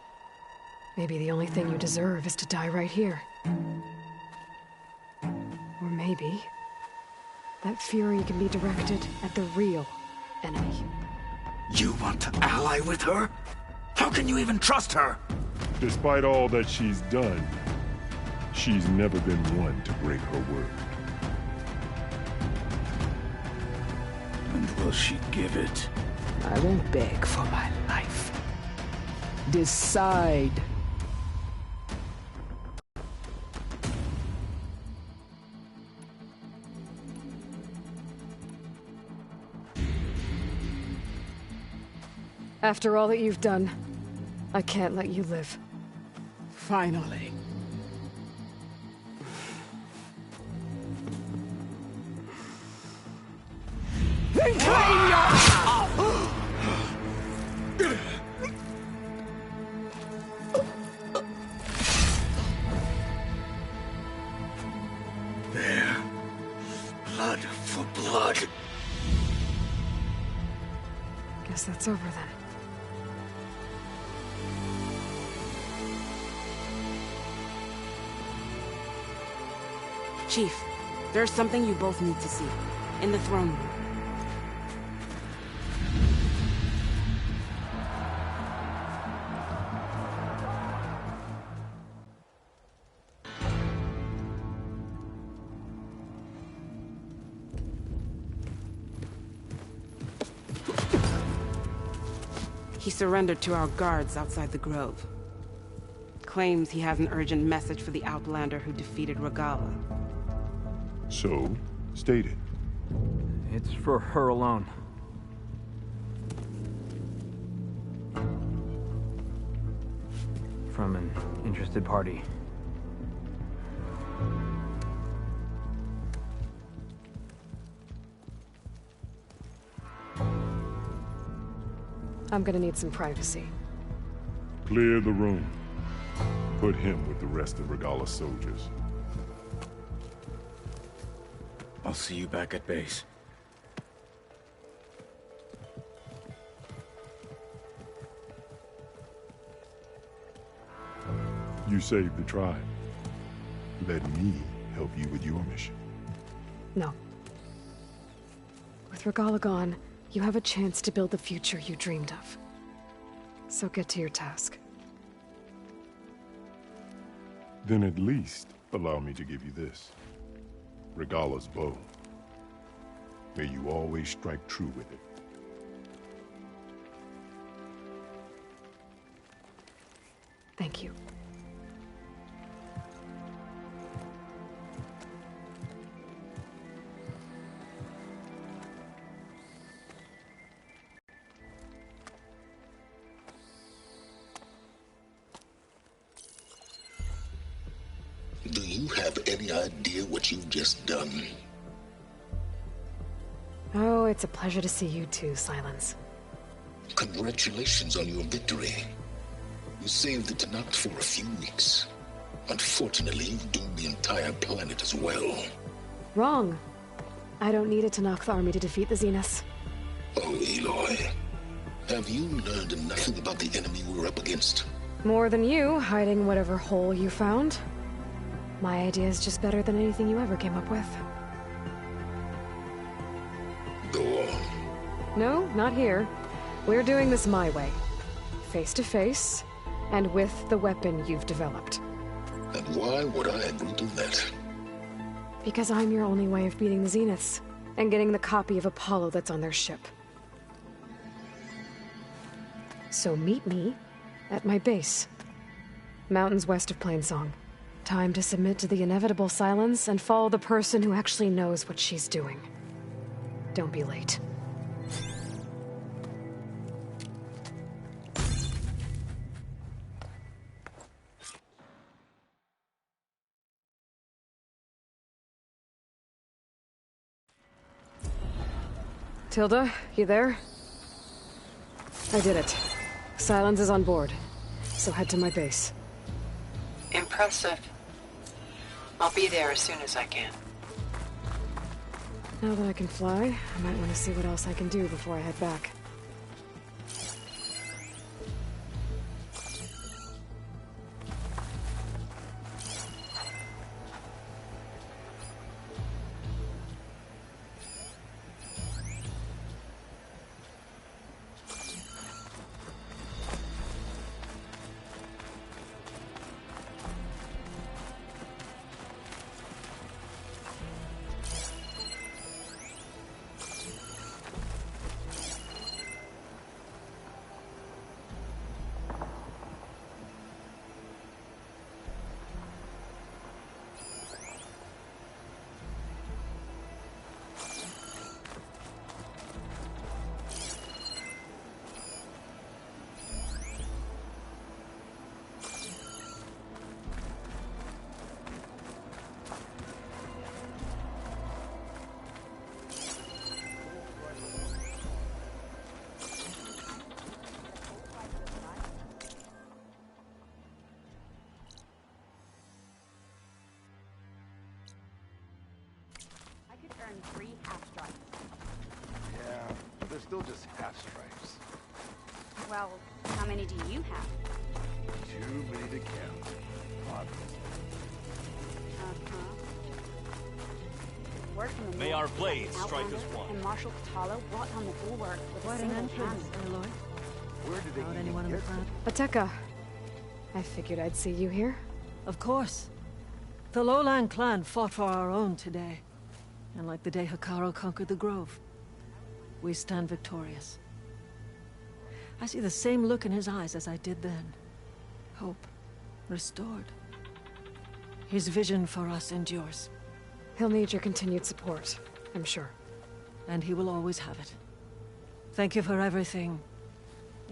Maybe the only thing you deserve is to die right here. Or maybe that fury can be directed at the real enemy. You want to ally with her? How can you even trust her? Despite all that she's done, she's never been one to break her word. And will she give it? I won't beg for my life. Decide. After all that you've done, I can't let you live. Finally. Then claim your... There. Blood for blood. Guess that's over then. Chief, there's something you both need to see. In the throne room. He surrendered to our guards outside the grove. Claims he has an urgent message for the Outlander who defeated Regala. So, state it. It's for her alone. From an interested party. I'm gonna need some privacy. Clear the room. Put him with the rest of Regala's soldiers. I'll see you back at base. You saved the tribe. Let me help you with your mission. No. With Regala gone, you have a chance to build the future you dreamed of. So get to your task. Then at least allow me to give you this. Regala's bow. May you always strike true with it. Thank you. Do you have any idea what you've just done? Oh, it's a pleasure to see you too, Silence. Congratulations on your victory. You saved the Tenakth for a few weeks. Unfortunately, you've doomed the entire planet as well. Wrong. I don't need a Tenakth army to defeat the Zeniths. Oh, Aloy. Have you learned nothing about the enemy we're up against? More than you, hiding whatever hole you found. My idea is just better than anything you ever came up with. Go on. No, not here. We're doing this my way. Face to face, and with the weapon you've developed. And why would I agree to that? Because I'm your only way of beating the Zeniths, and getting the copy of Apollo that's on their ship. So meet me at my base. Mountains west of Plainsong. Time to submit to the inevitable silence and follow the person who actually knows what she's doing. Don't be late. Tilda, you there? I did it. Silence is on board, so head to my base. Impressive. I'll be there as soon as I can. Now that I can fly, I might want to see what else I can do before I head back. earn 3 half stripes. Yeah, but they're still just half stripes. Well, how many do you have? Too many to count, obviously. Word from the May north our that blades the strike as Outlander one. And Marshal Catalo brought on the bulwark with a single hand. Aloy. Where did they Found even anyone in the get clan? Ateka. I figured I'd see you here. Of course. The Lowland clan fought for our own today. And like the day Hekarro conquered the Grove, we stand victorious. I see the same look in his eyes as I did then. Hope. Restored. His vision for us endures. He'll need your continued support, I'm sure. And he will always have it. Thank you for everything,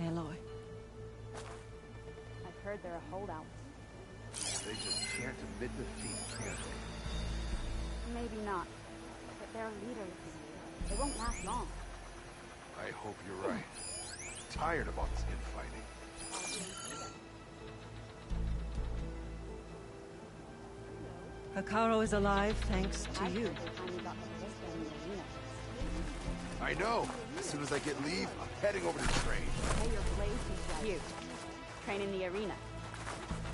Aloy. I've heard they're a holdout. They just can't admit defeat, can they? Maybe not. But their leaders, they won't last long. I hope you're right. Tired of all this infighting. Hekarro is alive thanks to you. I know. As soon as I get leave, I'm heading over to train. Hey, your blades is cute. Train in the arena.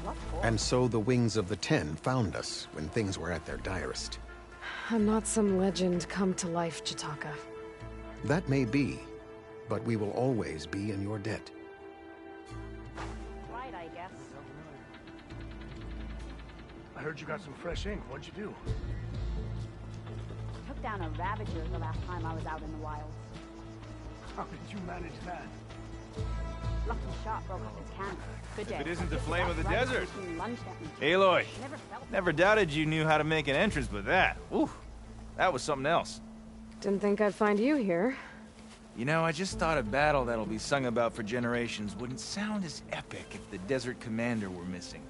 What for? And so the Wings of the Ten found us when things were at their direst. I'm not some legend come to life, Jataka. That may be, but we will always be in your debt. Right, I guess. I heard you got some fresh ink. What'd you do? Took down a Ravager the last time I was out in the wilds. How did you manage that? Lucky shot broke off his camera. Good day. If it isn't the flame of the desert. Lunged at me. Aloy, never doubted you knew how to make an entrance, but that, ooh, that was something else. Didn't think I'd find you here. You know, I just thought a battle that'll be sung about for generations wouldn't sound as epic if the desert commander were missing.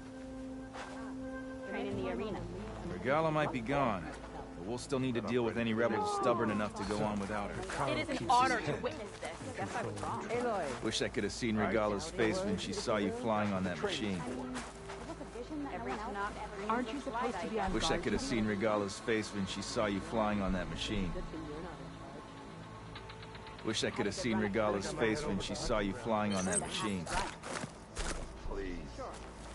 Train in the arena. Regala might be gone, but we'll still need to deal with any rebels stubborn enough to go on without her. It is an honor to witness this. Guess I was wrong. Aloy. Wish I could have seen Regala's face when she saw you flying on that machine. Aren't you supposed to be on Wish I could have seen Regala's face when she saw you flying on that machine. Wish I could have seen Regala's face when she saw you flying on that machine. Please.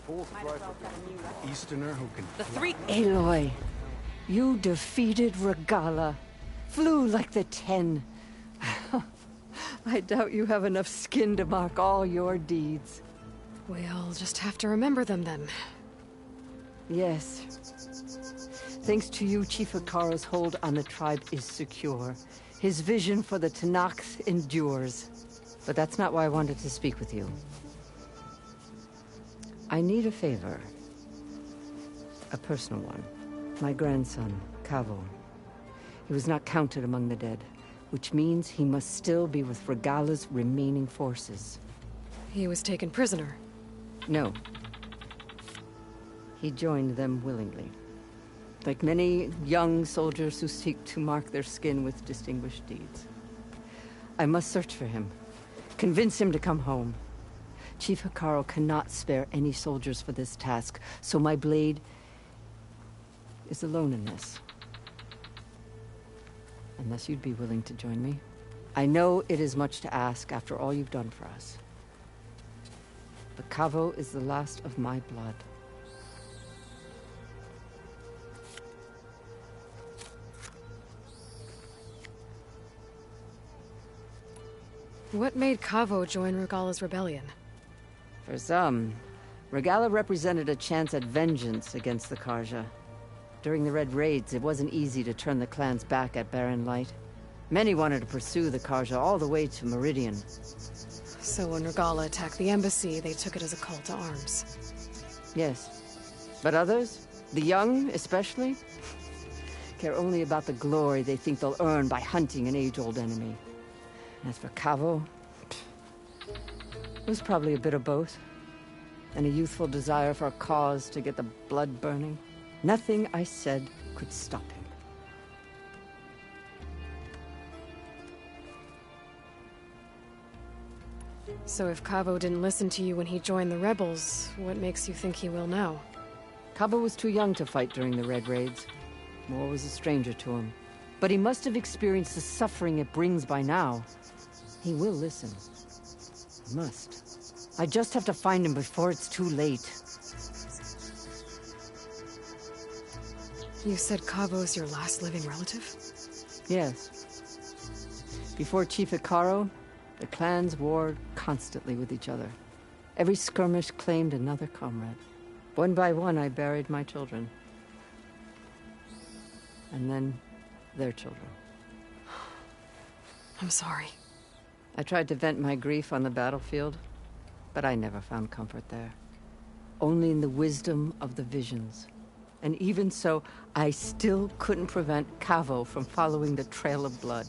Full strike. Easterner who can... The three... Aloy, you defeated Regala. Flew like the 10. I doubt you have enough skin to mark all your deeds. We'll just have to remember them then. Yes. Thanks to you, Chief Hikaro's hold on the tribe is secure. His vision for the Tenakth endures. But that's not why I wanted to speak with you. I need a favor. A personal one. My grandson, Kavo. He was not counted among the dead, which means he must still be with Regala's remaining forces. He was taken prisoner. No. He joined them willingly. Like many young soldiers who seek to mark their skin with distinguished deeds. I must search for him. Convince him to come home. Chief Hikaro cannot spare any soldiers for this task, so my blade is alone in this. Unless you'd be willing to join me. I know it is much to ask after all you've done for us. But Kavo is the last of my blood. What made Kavo join Regala's rebellion? For some, Regala represented a chance at vengeance against the Karja. During the Red Raids, it wasn't easy to turn the clan's back at Barren Light. Many wanted to pursue the Karja all the way to Meridian. So when Regala attacked the embassy, they took it as a call to arms. Yes. But others, the young especially, care only about the glory they think they'll earn by hunting an age-old enemy. As for Kavo, it was probably a bit of both. And a youthful desire for a cause to get the blood burning. Nothing I said could stop him. So if Kavo didn't listen to you when he joined the rebels, what makes you think he will now? Kavo was too young to fight during the Red Raids. War was a stranger to him. But he must have experienced the suffering it brings by now. He will listen. He must. I just have to find him before it's too late. You said Kavo is your last living relative? Yes. Before Chief Hikaro, the clans warred constantly with each other. Every skirmish claimed another comrade. One by one, I buried my children. And then their children. I'm sorry. I tried to vent my grief on the battlefield, but I never found comfort there. Only in the wisdom of the visions. And even so, I still couldn't prevent Kavo from following the trail of blood.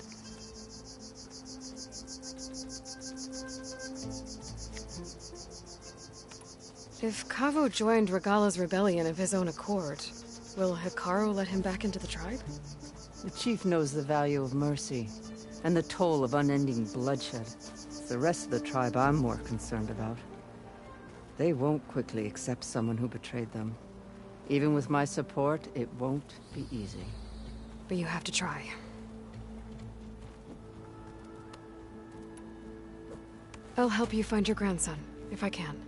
If Kavo joined Regala's rebellion of his own accord, will Hikaru let him back into the tribe? The chief knows the value of mercy, and the toll of unending bloodshed. It's the rest of the tribe I'm more concerned about. They won't quickly accept someone who betrayed them. Even with my support, it won't be easy. But you have to try. I'll help you find your grandson, if I can.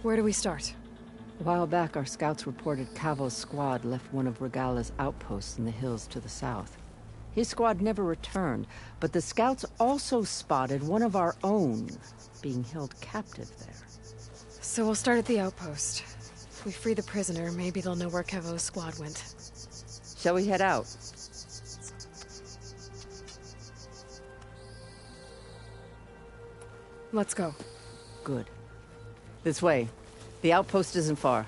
Where do we start? A while back, our scouts reported Kavo's squad left one of Regala's outposts in the hills to the south. His squad never returned, but the scouts also spotted one of our own being held captive there. So we'll start at the outpost. If we free the prisoner, maybe they'll know where Kavo's squad went. Shall we head out? Let's go. Good. This way. The outpost isn't far.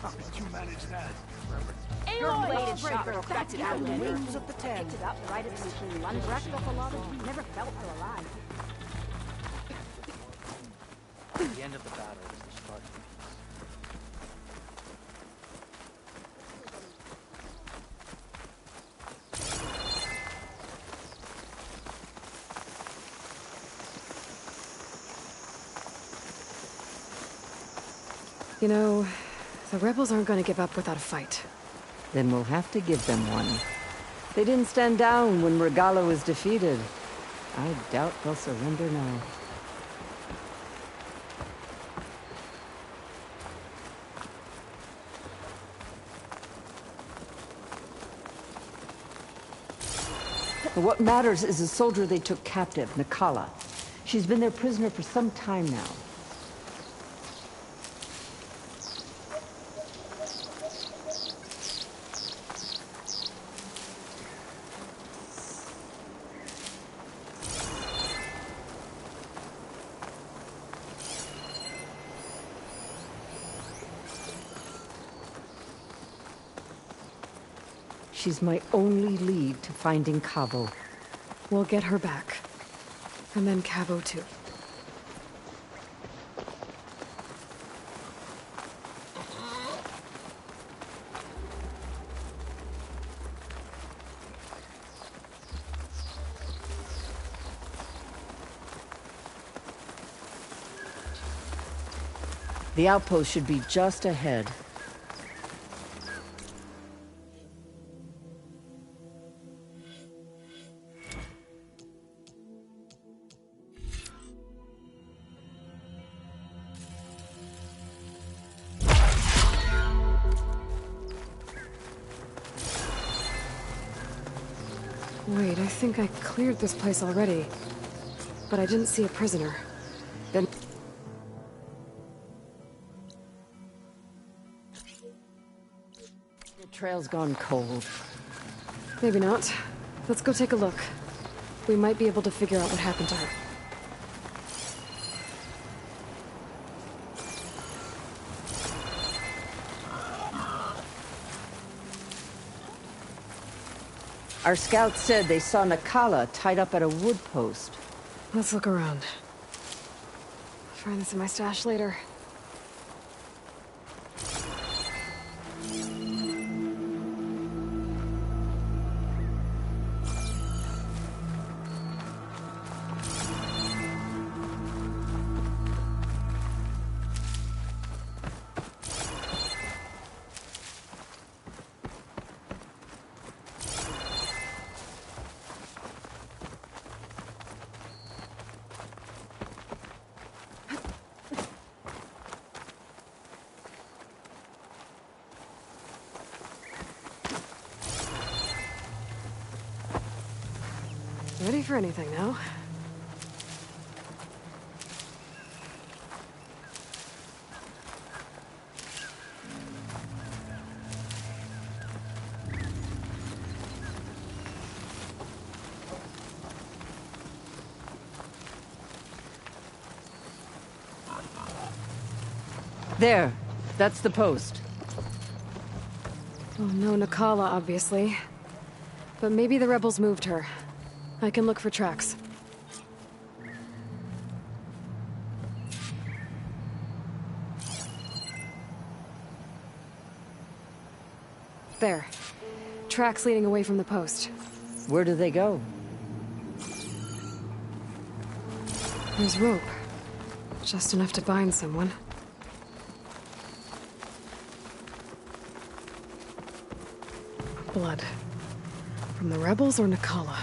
How did you manage that? Your Aloy! bladed shot Perfected perfected out out the the wings of the ten. Picked it up right as the machine lunged, wrapped up a lot of never felt her alive. The end of the battle is the start of peace. You know, the rebels aren't going to give up without a fight. Then we'll have to give them one. They didn't stand down when Regala was defeated. I doubt they'll surrender now. What matters is the soldier they took captive, Nakala. She's been their prisoner for some time now. She's my only lead to finding Cabo. We'll get her back. And then Cabo too. The outpost should be just ahead. Wait, I think I cleared this place already. But I didn't see a prisoner. Then... The trail's gone cold. Maybe not. Let's go take a look. We might be able to figure out what happened to her. Our scouts said they saw Nakala tied up at a wood post. Let's look around. I'll find this in my stash later. Ready for anything now. There. That's the post. Oh, no Nakala, obviously. But maybe the rebels moved her. I can look for tracks. There. Tracks leading away from the post. Where do they go? There's rope. Just enough to bind someone. Blood. From the rebels or Nakala?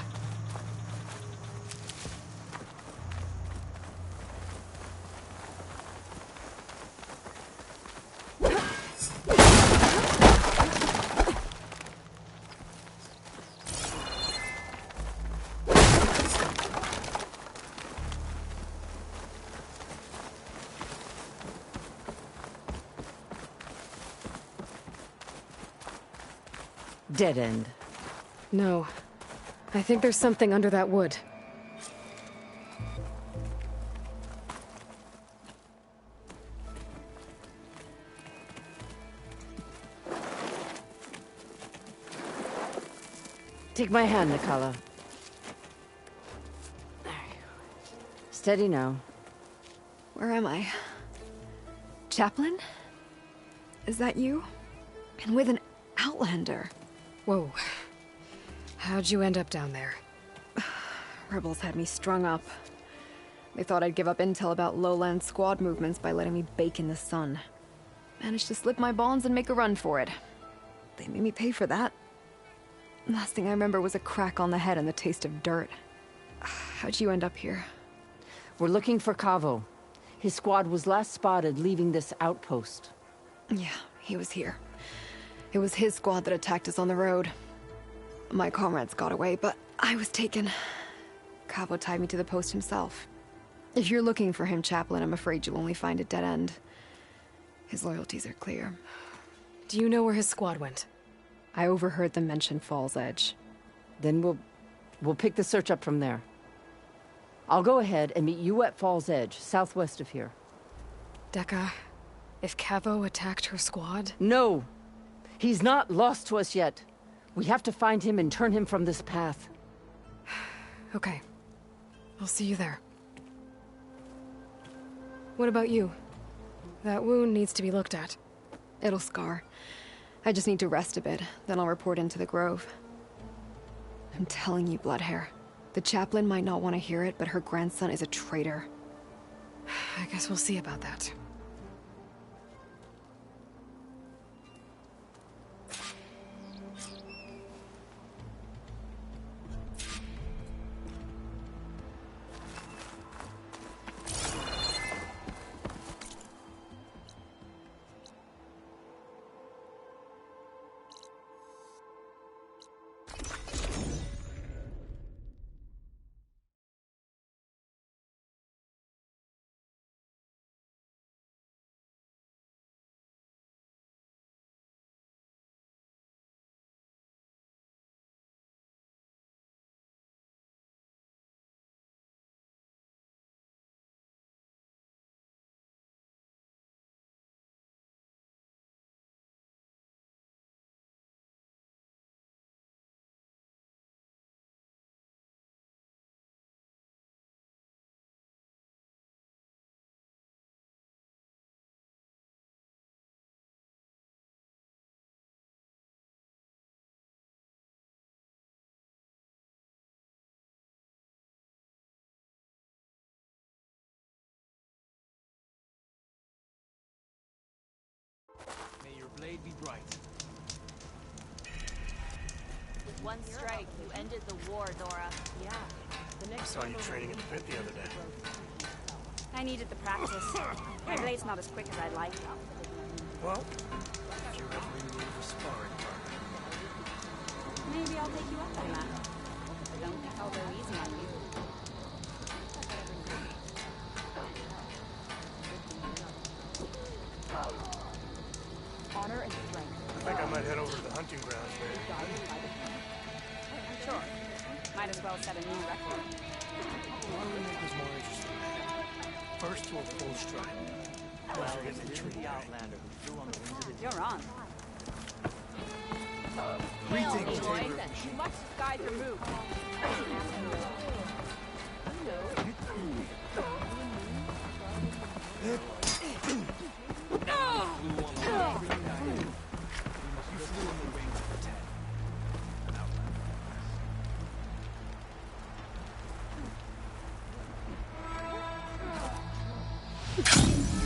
Dead end. No. I think there's something under that wood. Take my hand, Nakala. Steady now. Where am I? Chaplain? Is that you? And with an Outlander. Whoa. How'd you end up down there? Rebels had me strung up. They thought I'd give up intel about lowland squad movements by letting me bake in the sun. Managed to slip my bonds and make a run for it. They made me pay for that. Last thing I remember was a crack on the head and the taste of dirt. How'd you end up here? We're looking for Cavo. His squad was last spotted leaving this outpost. Yeah, he was here. It was his squad that attacked us on the road. My comrades got away, but I was taken. Cavo tied me to the post himself. If you're looking for him, Chaplain, I'm afraid you'll only find a dead end. His loyalties are clear. Do you know where his squad went? I overheard them mention Fall's Edge. Then we'll pick the search up from there. I'll go ahead and meet you at Fall's Edge, southwest of here. Dekka, if Cavo attacked her squad? No! He's not lost to us yet. We have to find him and turn him from this path. Okay. I'll see you there. What about you? That wound needs to be looked at. It'll scar. I just need to rest a bit, then I'll report into the Grove. I'm telling you, Bloodhair. The chaplain might not want to hear it, but her grandson is a traitor. I guess we'll see about that. May your blade be bright. With one strike, you ended the war, Nora. Yeah. The next Saw you training in the pit the other day. I needed the practice. My blade's not as quick as I'd like. Well, if you're ever in need of a sparring partner. Maybe I'll take you up on that. Don't think I'll go easy on you. Honor and strength. I think I might head over to the hunting grounds later. Sure. Might as well set a new record. What would make us more interesting? First to a full stride. Well, it is the Outlander who flew on the wings of the You're on. Greetings, Taylor. You must guide your move.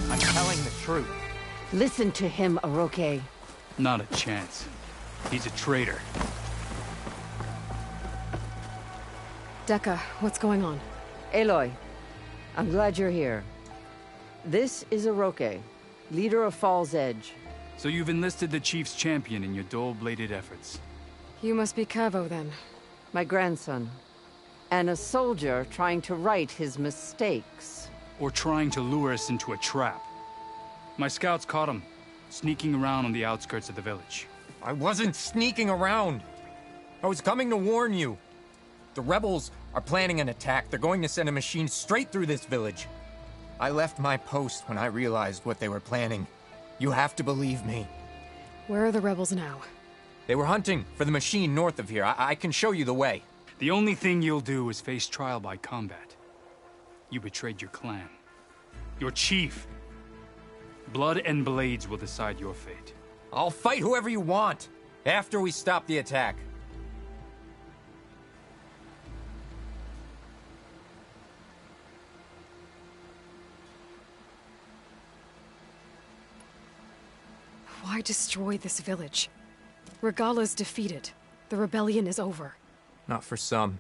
I'm telling the truth. Listen to him, Oroke. Not a chance. He's a traitor. Dekka, what's going on? Aloy, I'm glad you're here. This is Oroke, leader of Fall's Edge. So you've enlisted the Chief's champion in your dull-bladed efforts. You must be Cavo, then. My grandson. And a soldier trying to right his mistakes. Or trying to lure us into a trap. My scouts caught him, sneaking around on the outskirts of the village. I wasn't sneaking around. I was coming to warn you. The rebels are planning an attack. They're going to send a machine straight through this village. I left my post when I realized what they were planning. You have to believe me. Where are the rebels now? They were hunting for the machine north of here. I can show you the way. The only thing you'll do is face trial by combat. You betrayed your clan. Your chief. Blood and blades will decide your fate. I'll fight whoever you want, after we stop the attack. Why destroy this village? Regala's defeated. The rebellion is over. Not for some.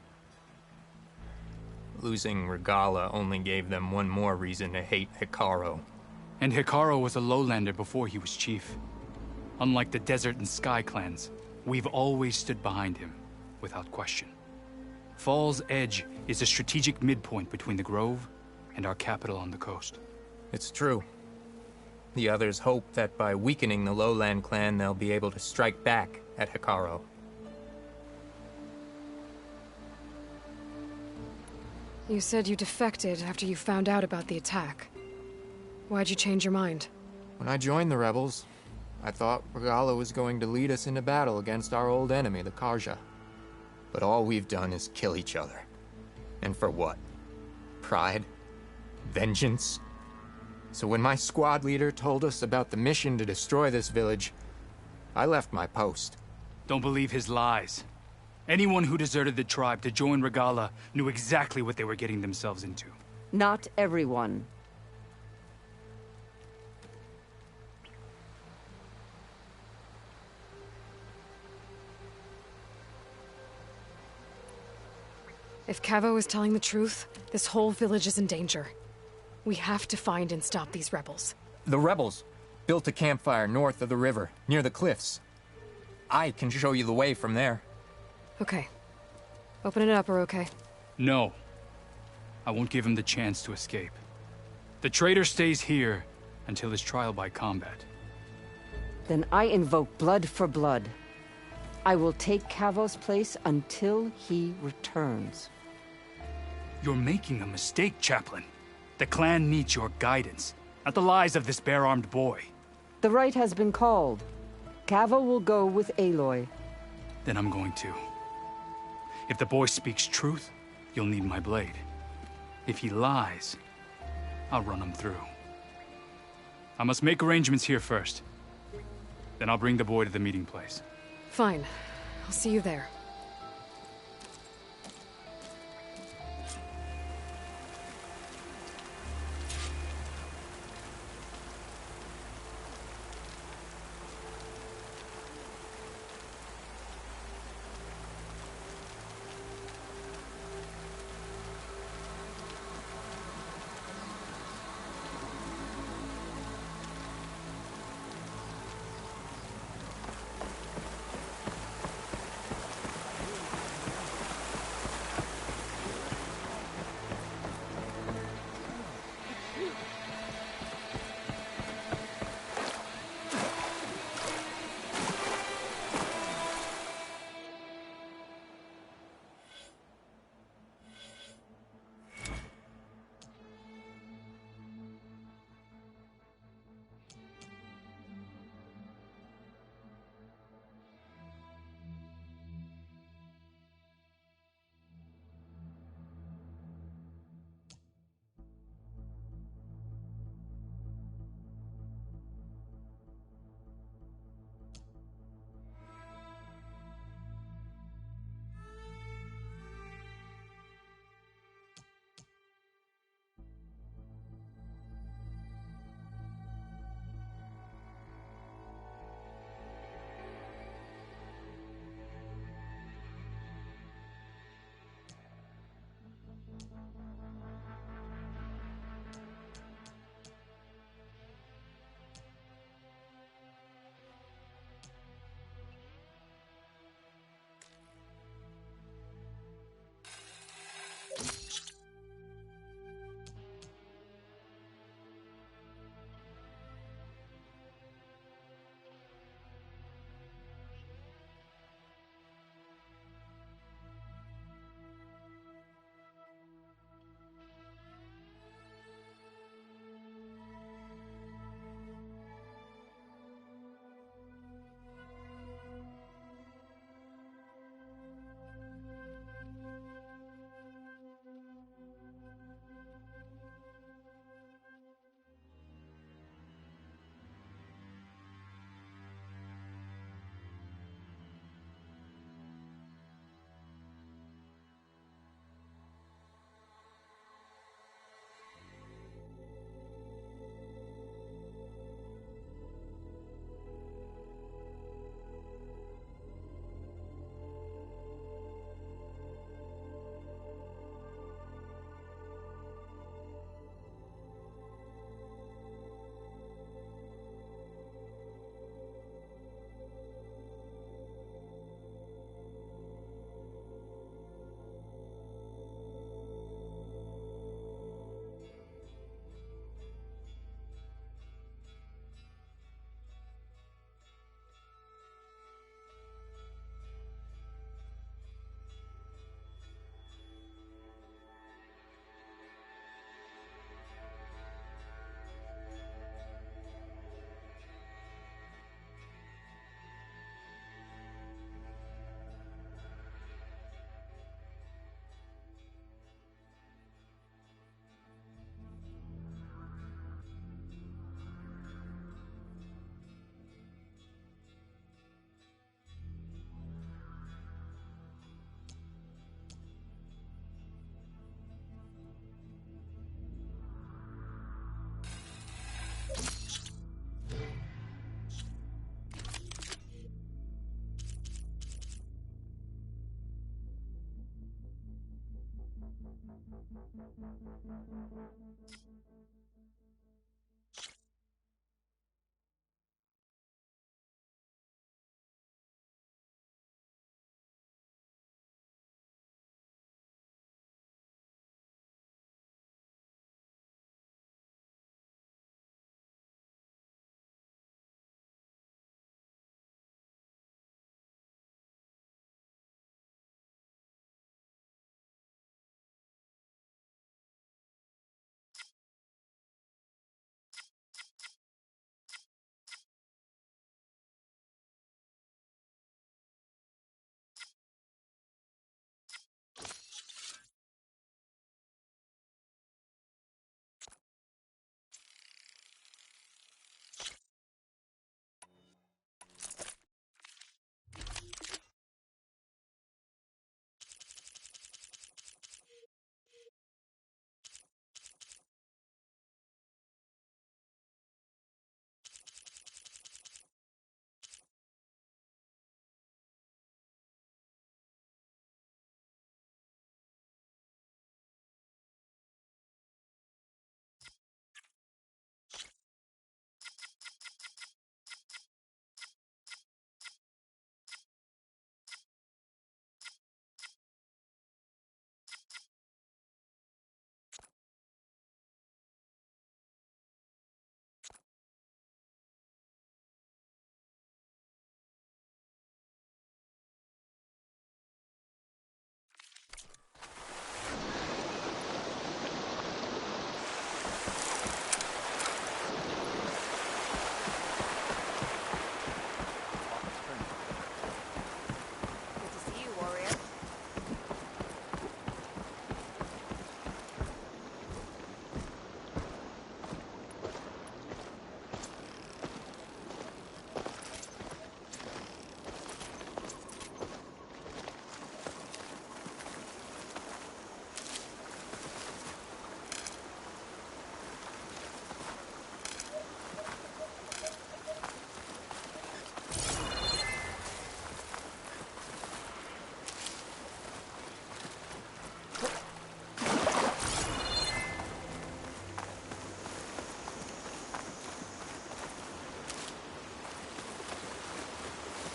Losing Regala only gave them one more reason to hate Hikaru. And Hikaru was a lowlander before he was chief. Unlike the Desert and Sky clans, we've always stood behind him, without question. Fall's Edge is a strategic midpoint between the Grove and our capital on the coast. It's true. The others hope that by weakening the Lowland clan, they'll be able to strike back at Hikaru. You said you defected after you found out about the attack. Why'd you change your mind? When I joined the rebels, I thought Regala was going to lead us into battle against our old enemy, the Karja. But all we've done is kill each other. And for what? Pride? Vengeance? So when my squad leader told us about the mission to destroy this village, I left my post. Don't believe his lies. Anyone who deserted the tribe to join Regala knew exactly what they were getting themselves into. Not everyone. If Cavo is telling the truth, this whole village is in danger. We have to find and stop these rebels. The rebels built a campfire north of the river, near the cliffs. I can show you the way from there. Okay. Open it up, Oroke. No. I won't give him the chance to escape. The traitor stays here until his trial by combat. Then I invoke blood for blood. I will take Cavo's place until he returns. You're making a mistake, Chaplain. The clan needs your guidance, not the lies of this bare-armed boy. The right has been called. Cavo will go with Aloy. Then I'm going to. If the boy speaks truth, you'll need my blade. If he lies, I'll run him through. I must make arrangements here first. Then I'll bring the boy to the meeting place. Fine. I'll see you there.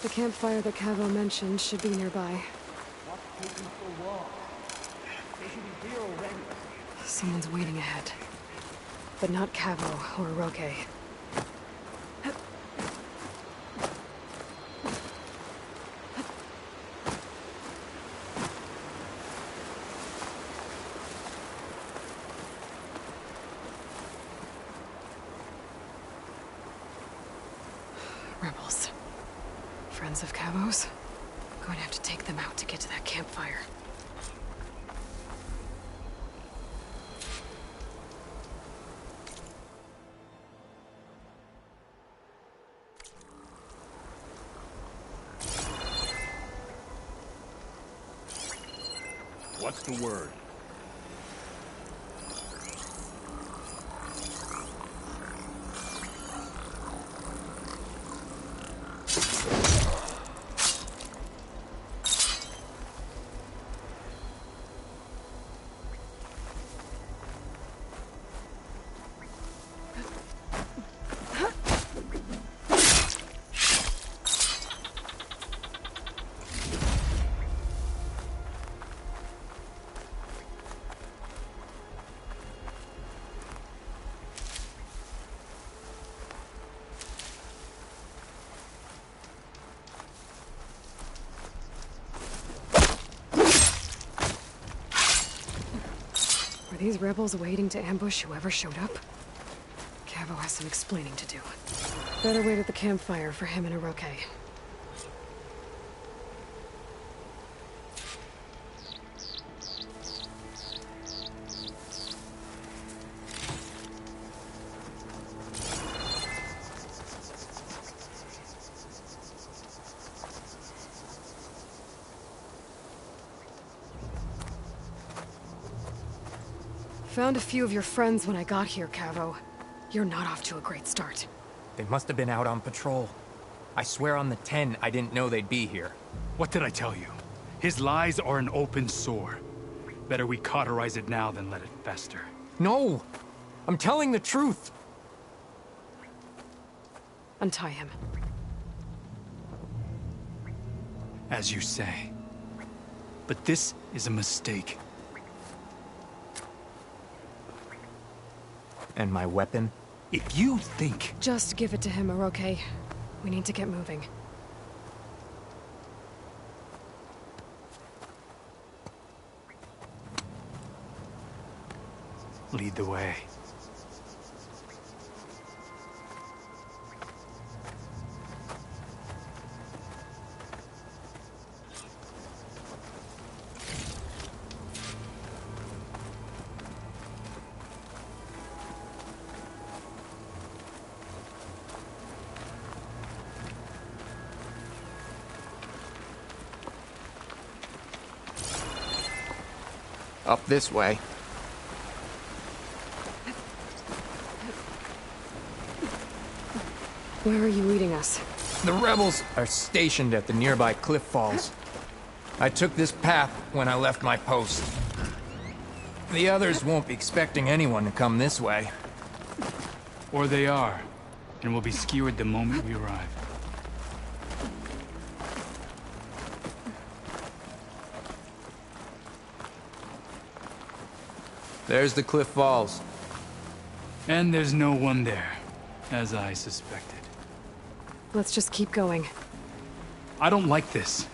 The campfire that Cavo mentioned should be nearby. What's taking so long? They should be here already. Someone's waiting ahead. But not Cavo or Roque. Rebels. Friends of Cavo's? Going to have to take them out to get to that campfire. What's the word? Are these rebels waiting to ambush whoever showed up? Cavo has some explaining to do. Better wait at the campfire for him and Roque. Found a few of your friends when I got here, Cavo. You're not off to a great start. They must have been out on patrol. I swear on the 10, I didn't know they'd be here. What did I tell you? His lies are an open sore. Better we cauterize it now than let it fester. No! I'm telling the truth! Untie him. As you say. But this is a mistake. And my weapon? If you think... Just give it to him, Oroke. We need to get moving. Lead the way. Up this way. Where are you leading us? The rebels are stationed at the nearby cliff falls. I took this path when I left my post. The others won't be expecting anyone to come this way. Or they are, and will be skewered the moment we arrive. There's the cliff falls. And there's no one there, as I suspected. Let's just keep going. I don't like this.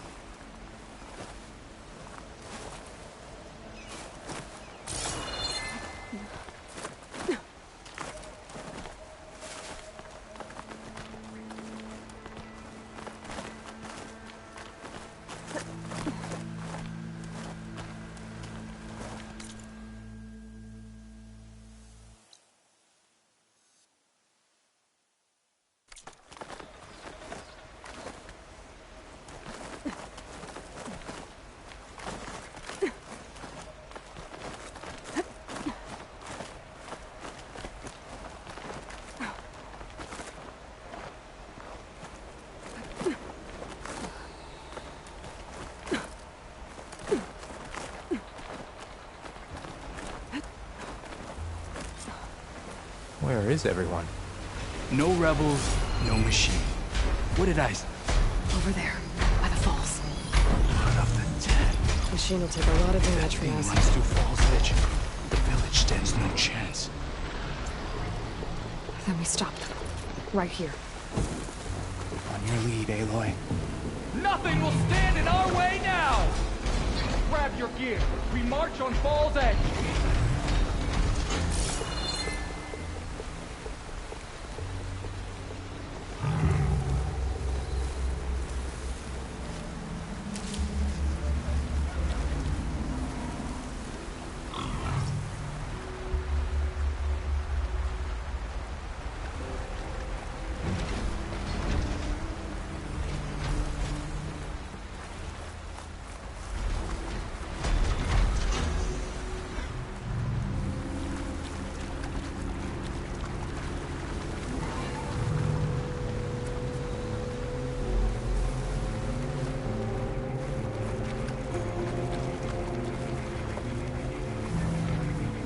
Where is everyone? No rebels, no machine. What did I say? Over there, by the falls. One of the 10. Machine will take a lot of damage from us. Runs through Falls Edge. The village stands no chance. Then we stop them. Right here. On your lead, Aloy. Nothing will stand in our way now! Grab your gear. We march on Falls Edge.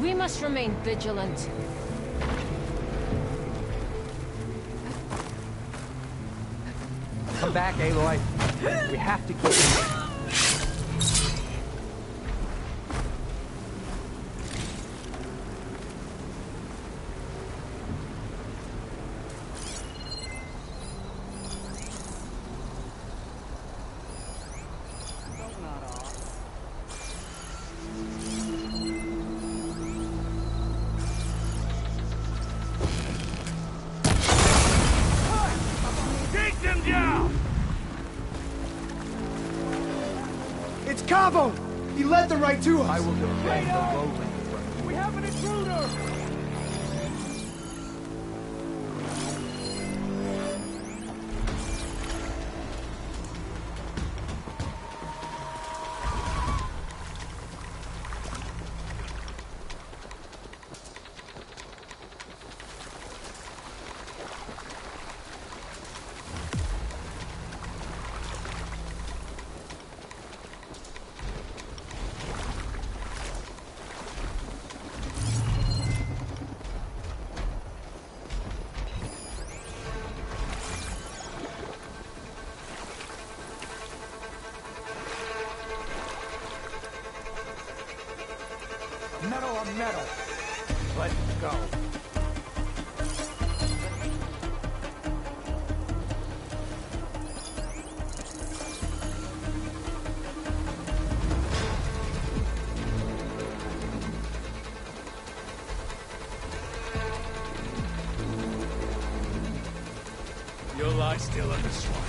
We must remain vigilant. Come back, Aloy. We have to keep him. Cabo! He led the right to us! I will defend the lowland. We have an intruder! our metal. Let's go. You'll lie still in the swamp.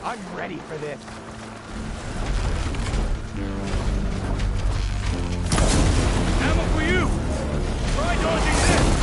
I'm ready for this. Ammo for you! Try dodging this!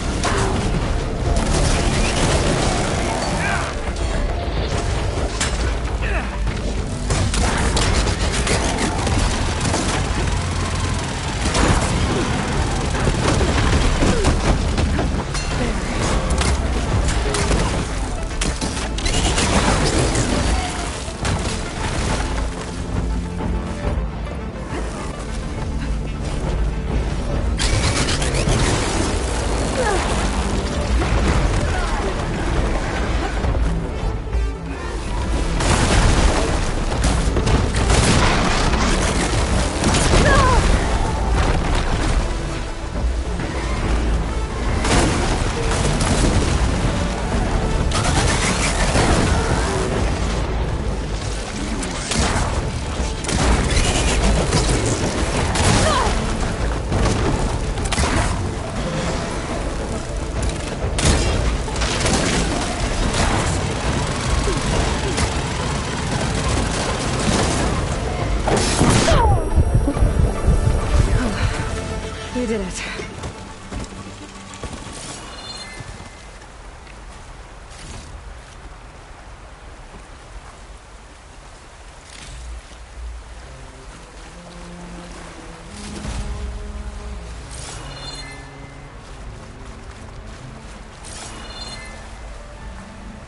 We did it.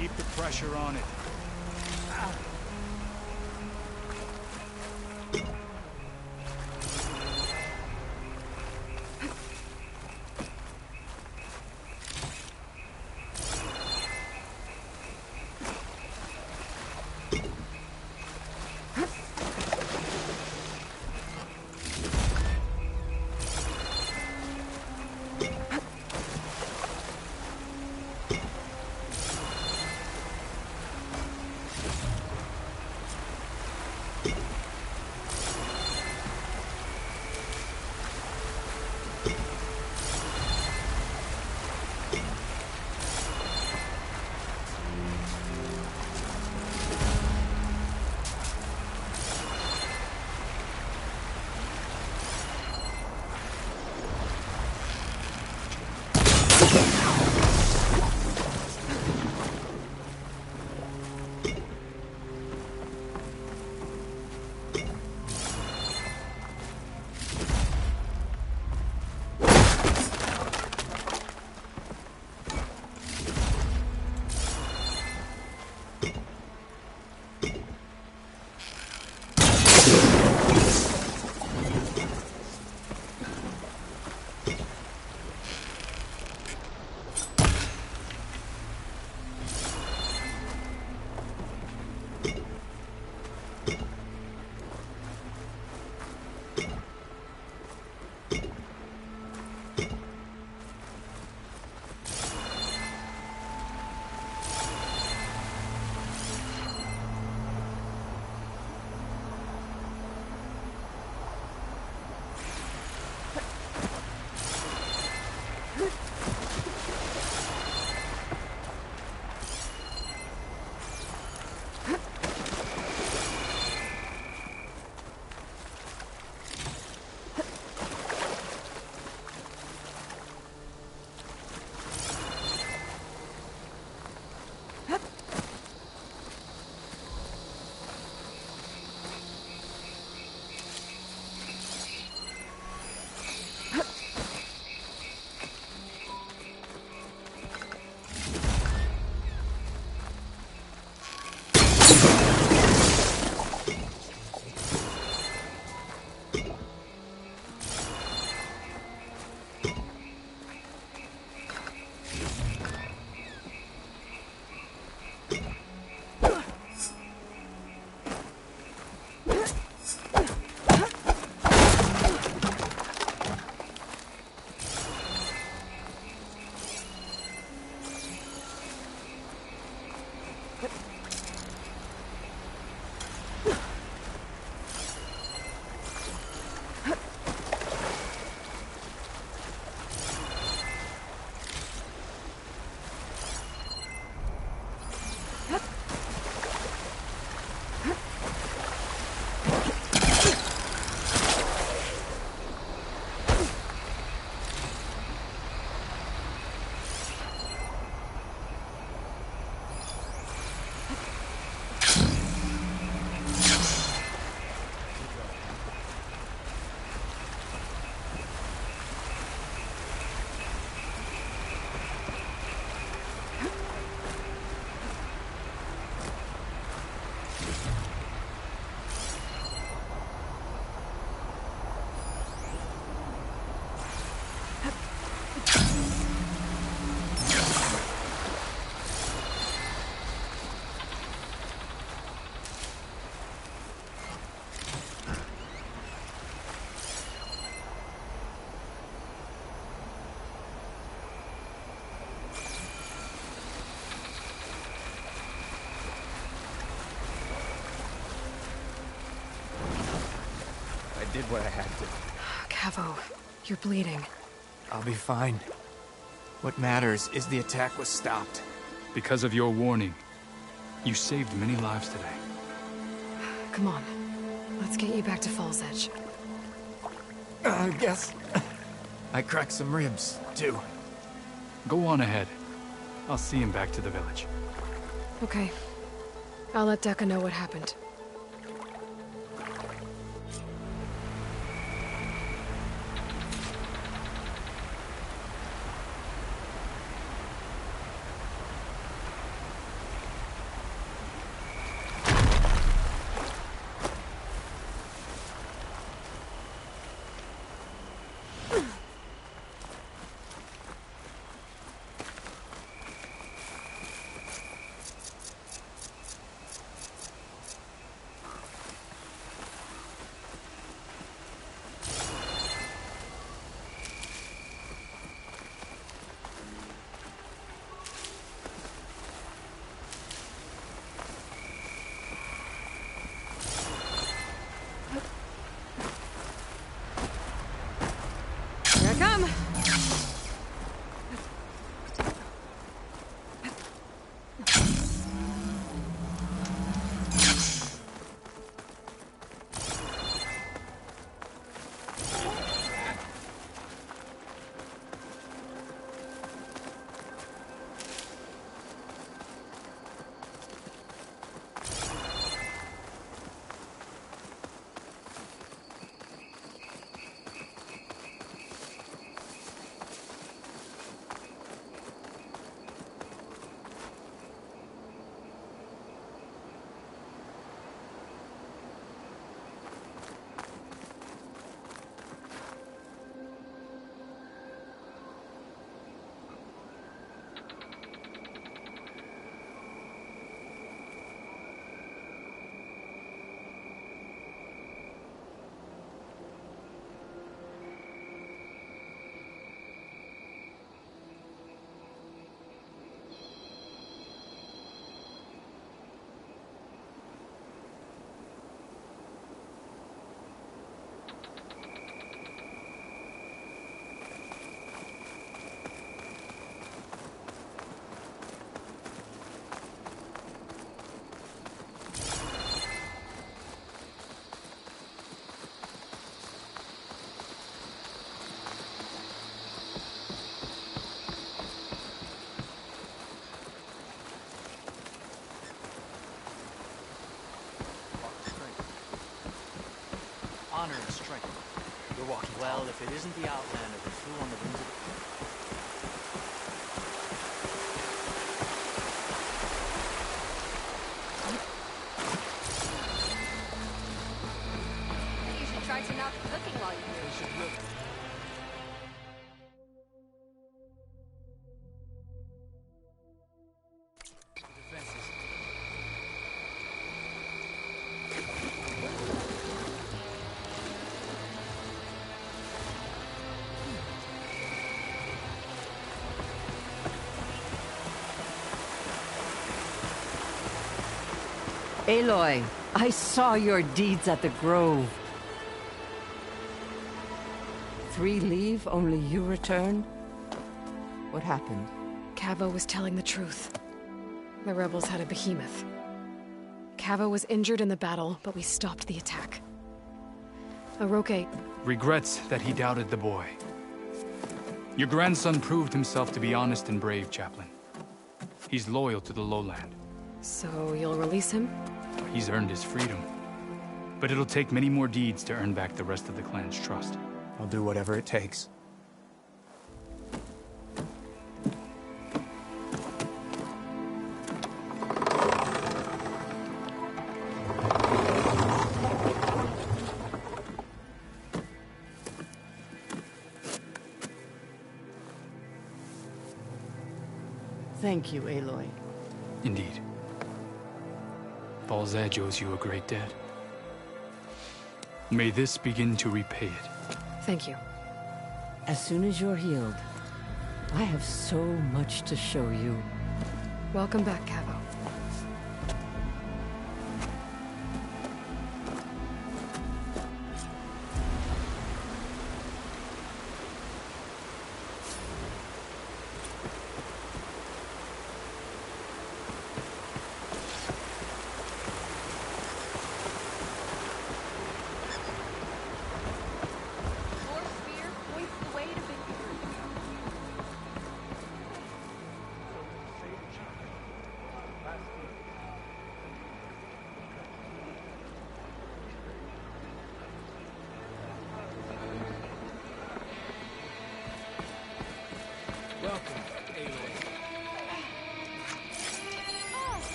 Keep the pressure on it. did what I had to. Cavo, you're bleeding. I'll be fine. What matters is the attack was stopped. Because of your warning, you saved many lives today. Come on. Let's get you back to Falls Edge. I guess I cracked some ribs, too. Go on ahead. I'll see him back to the village. Okay. I'll let Decca know what happened. Here I come! Honor and strength. You're walking well, if it isn't the Outlander who flew on the wings of... You should try some out cooking while you're here. Aloy, I saw your deeds at the Grove. 3 leave, only you return? What happened? Cavo was telling the truth. The rebels had a behemoth. Cavo was injured in the battle, but we stopped the attack. Aroke... Regrets that he doubted the boy. Your grandson proved himself to be honest and brave, Chaplain. He's loyal to the lowland. So you'll release him? He's earned his freedom. But it'll take many more deeds to earn back the rest of the clan's trust. I'll do whatever it takes. Thank you, Aloy. Indeed. Falls Edge owes you a great debt. May this begin to repay it. Thank you. As soon as you're healed, I have so much to show you. Welcome back, Cavo.